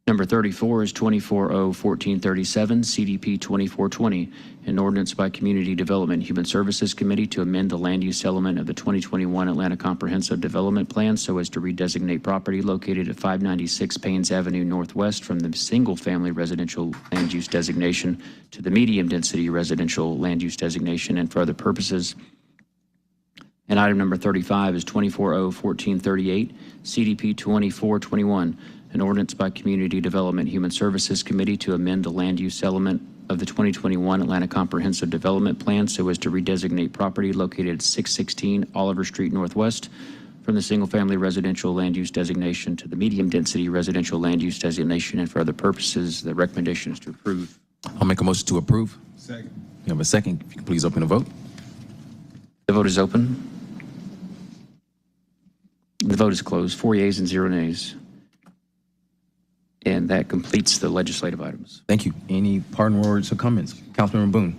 Number 34 is 24O1437, CDP 2420, an ordinance by Community Development Human Services Committee to amend the land use element of the 2021 Atlanta Comprehensive Development Plan so as to redesignate property located at 596 Paynes Avenue Northwest from the single-family residential land use designation to the medium-density residential land use designation and for other purposes. And item number 35 is 24O1438, CDP 2421, an ordinance by Community Development Human Services Committee to amend the land use element of the 2021 Atlanta Comprehensive Development Plan so as to redesignate property located at 616 Oliver Street Northwest from the single-family residential land use designation to the medium-density residential land use designation and for other purposes. The recommendation is to approve. I'll make a motion to approve. Second. You have a second? If you can please open the vote. The vote is open. The vote is closed. 4 yeas and 0 nays. And that completes the legislative items. Thank you. Any parting words or comments? Councilmember Boone.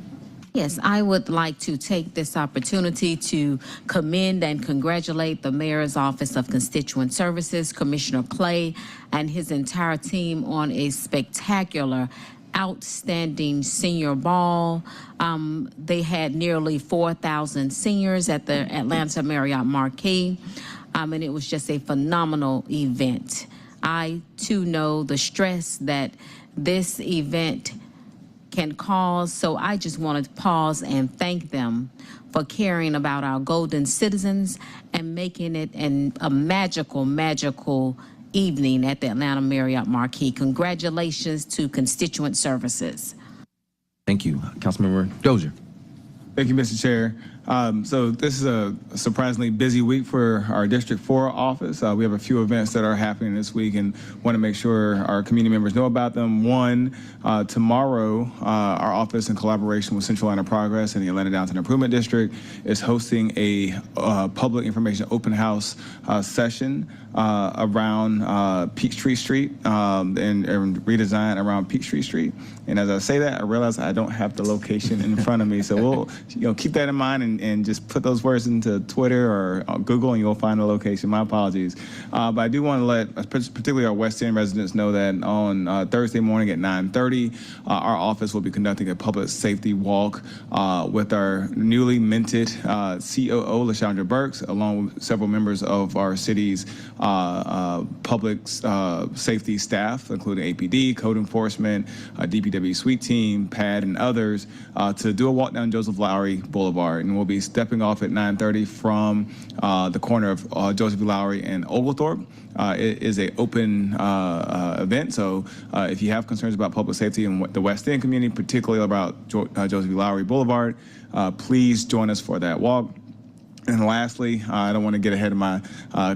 Yes, I would like to take this opportunity to commend and congratulate the Mayor's Office of Constituent Services, Commissioner Clay, and his entire team on a spectacular, outstanding senior ball. They had nearly 4,000 seniors at the Atlanta Marriott Marquis, and it was just a phenomenal event. I, too, know the stress that this event can cause, so I just want to pause and thank them for caring about our golden citizens and making it a magical, magical evening at the Atlanta Marriott Marquis. Congratulations to Constituent Services. Thank you. Councilmember Dozier. Thank you, Mr. Chair. So this is a surprisingly busy week for our District 4 office. We have a few events that are happening this week and want to make sure our community members know about them. One, tomorrow, our office in collaboration with Central Atlanta Progress and the Atlanta Downtown Improvement District is hosting a public information open house session around Peachtree Street and redesign around Peachtree Street. And as I say that, I realize I don't have the location in front of me. So we'll keep that in mind and just put those words into Twitter or Google and you'll find the location. My apologies. But I do want to let particularly our West End residents know that on Thursday morning at 9:30, our office will be conducting a public safety walk with our newly minted COO, LaShondra Burks, along with several members of our city's public safety staff, including APD, code enforcement, DPW Sweet Team, PAD, and others, to do a walk down Joseph Lowry Boulevard. And we'll be stepping off at 9:30 from the corner of Joseph Lowry and Oglethorpe. It is an open event, so if you have concerns about public safety in the West End community, particularly about Joseph Lowry Boulevard, please join us for that walk. And lastly, I don't want to get ahead of my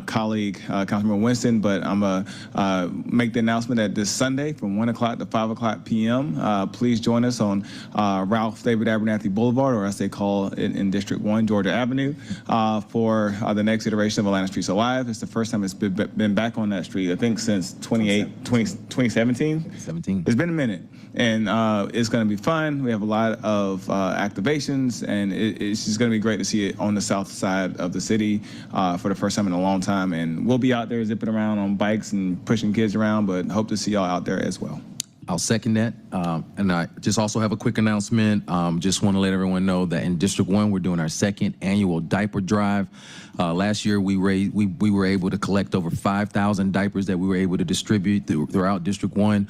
colleague, Councilman Winston, but I'm going to make the announcement that this Sunday from 1 o'clock to 5 o'clock p.m., please join us on Ralph David Abernathy Boulevard, or as they call it in District 1, Georgia Avenue, for the next iteration of Atlanta Streets Alive. It's the first time it's been back on that street, I think, since 2017. It's been a minute. And it's going to be fun. We have a lot of activations, and it's just going to be great to see it on the south side of the city for the first time in a long time. And we'll be out there zipping around on bikes and pushing kids around, but hope to see y'all out there as well. I'll second that. And I just also have a quick announcement. Just want to let everyone know that in District 1, we're doing our second annual diaper drive. Last year, we were able to collect over 5,000 diapers that we were able to distribute throughout District 1.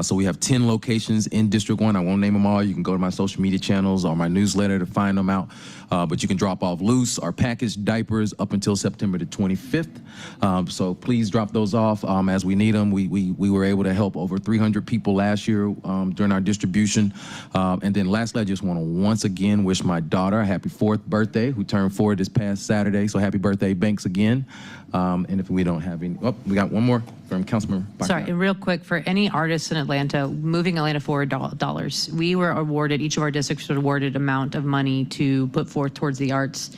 So we have 10 locations in District 1. I won't name them all. You can go to my social media channels or my newsletter to find them out. But you can drop off loose or packaged diapers up until September the 25th. So please drop those off as we need them. We were able to help over 300 people last year during our distribution. And then lastly, I just want to once again wish my daughter a happy 4th birthday, who turned 4 this past Saturday. So happy birthday, Banks, again. And if we don't have any, we got one more from Councilmember Baccarat. Sorry, and real quick, for any artists in Atlanta, moving Atlanta forward dollars. We were awarded, each of our districts were awarded amount of money to put forth towards the arts.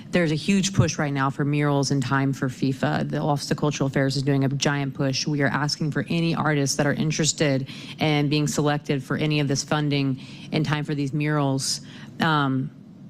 There's a huge push right now for murals in time for FIFA. The Office of Cultural Affairs is doing a giant push. We are asking for any artists that are interested in being selected for any of this funding in time for these murals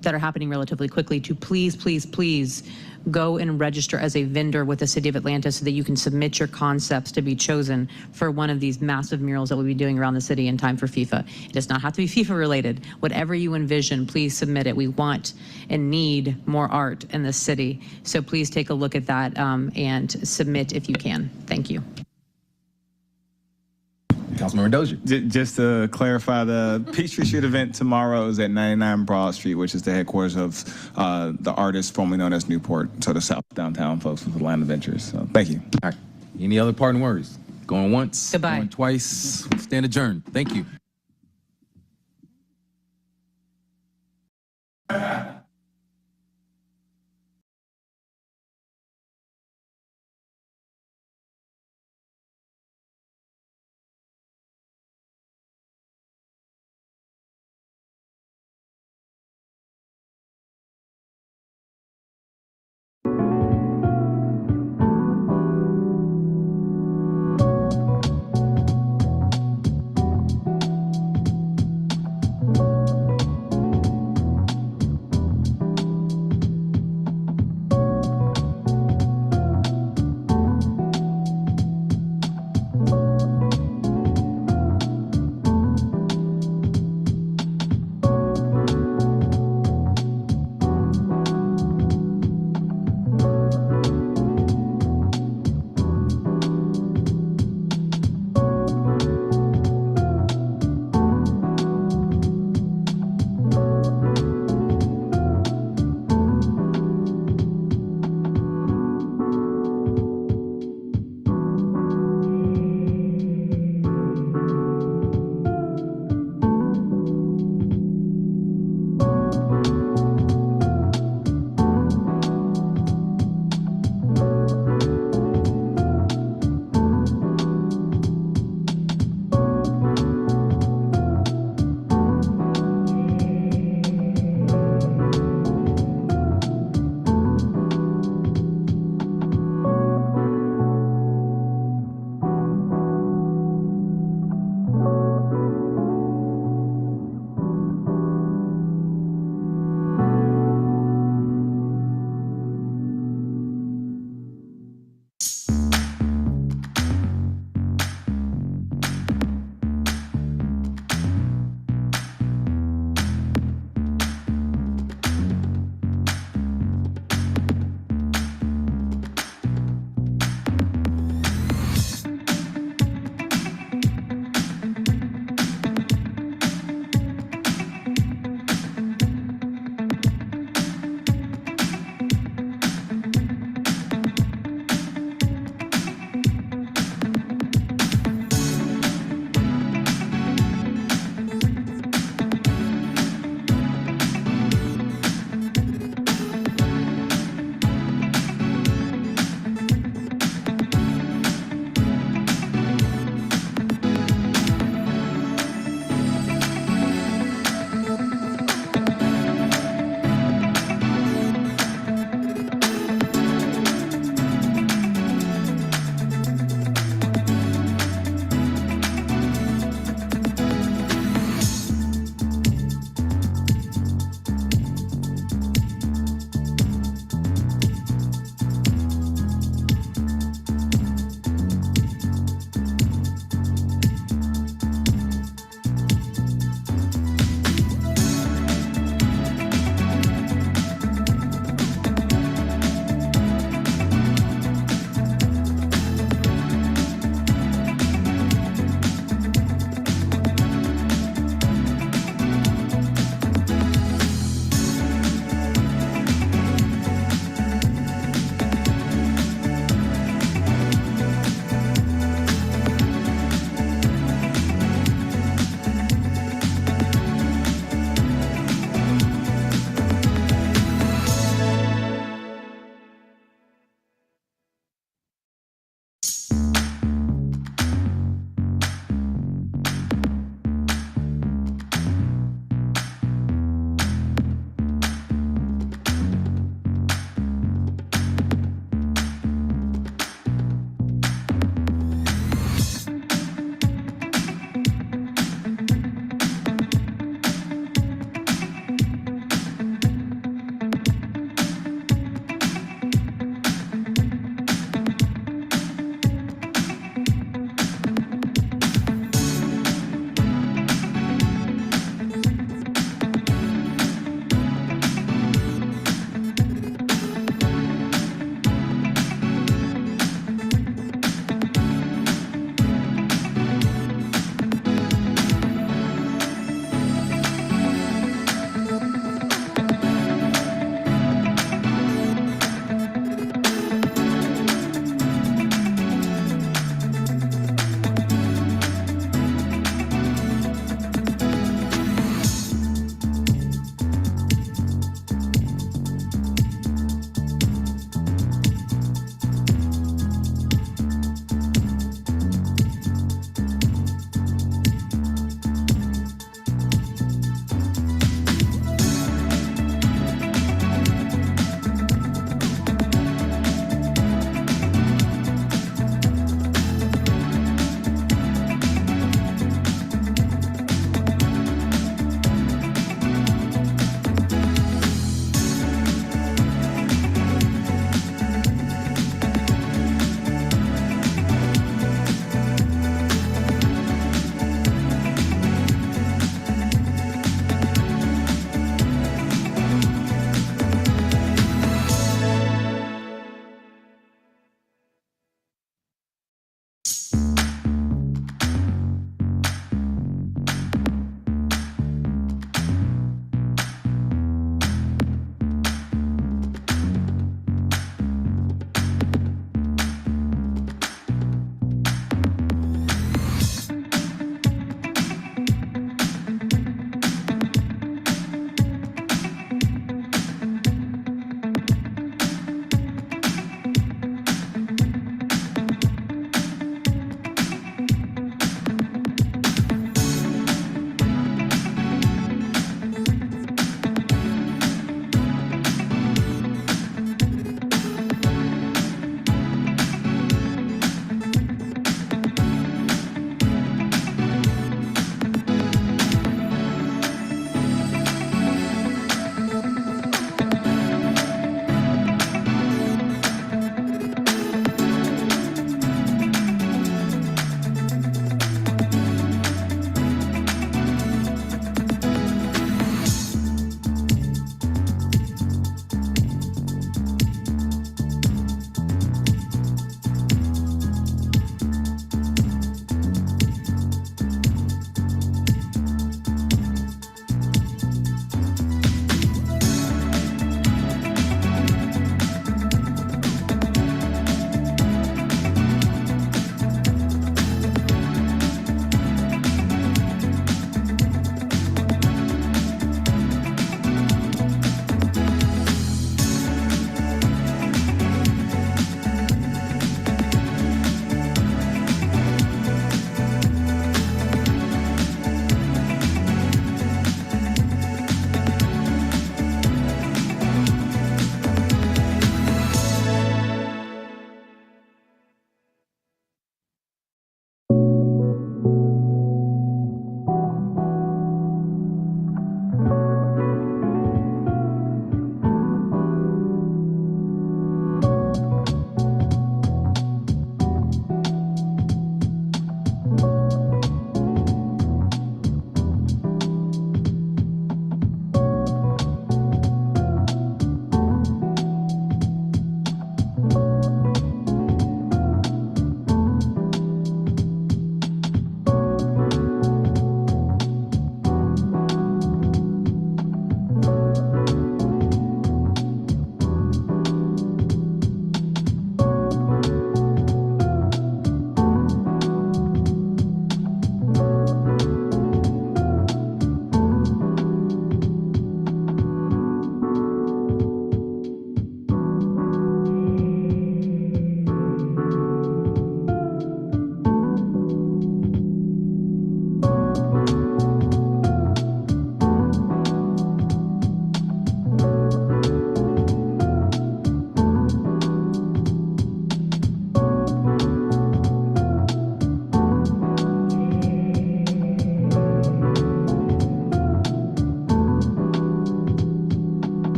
that are happening relatively quickly to please, please, please go and register as a vendor with the City of Atlanta so that you can submit your concepts to be chosen for one of these massive murals that we'll be doing around the city in time for FIFA. It does not have to be FIFA related. Whatever you envision, please submit it. We want and need more art in the city. So please take a look at that and submit if you can. Thank you. Councilmember Dozier. Just to clarify, the Peachtree Street event tomorrow is at 99 Broad Street, which is the headquarters of the artist formerly known as Newport, so the South Downtown folks with Atlanta Ventures. So thank you. All right. Any other parting words? Going once, Goodbye. going twice. Stand adjourned. Thank you.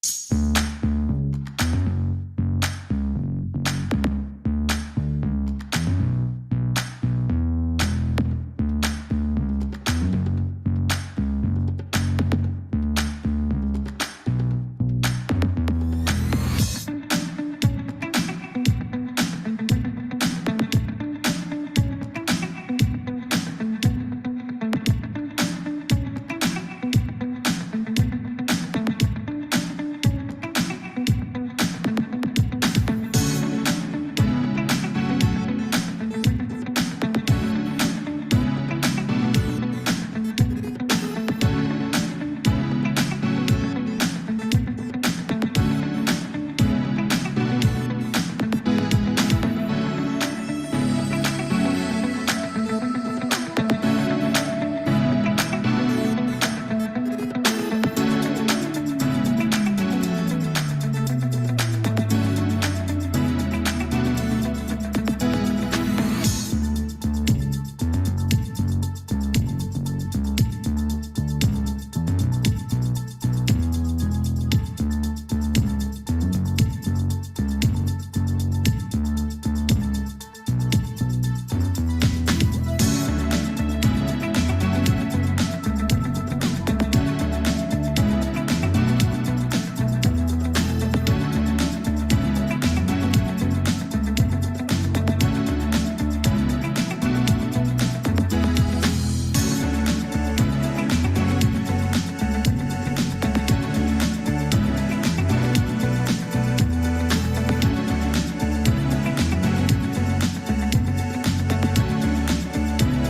Thank you.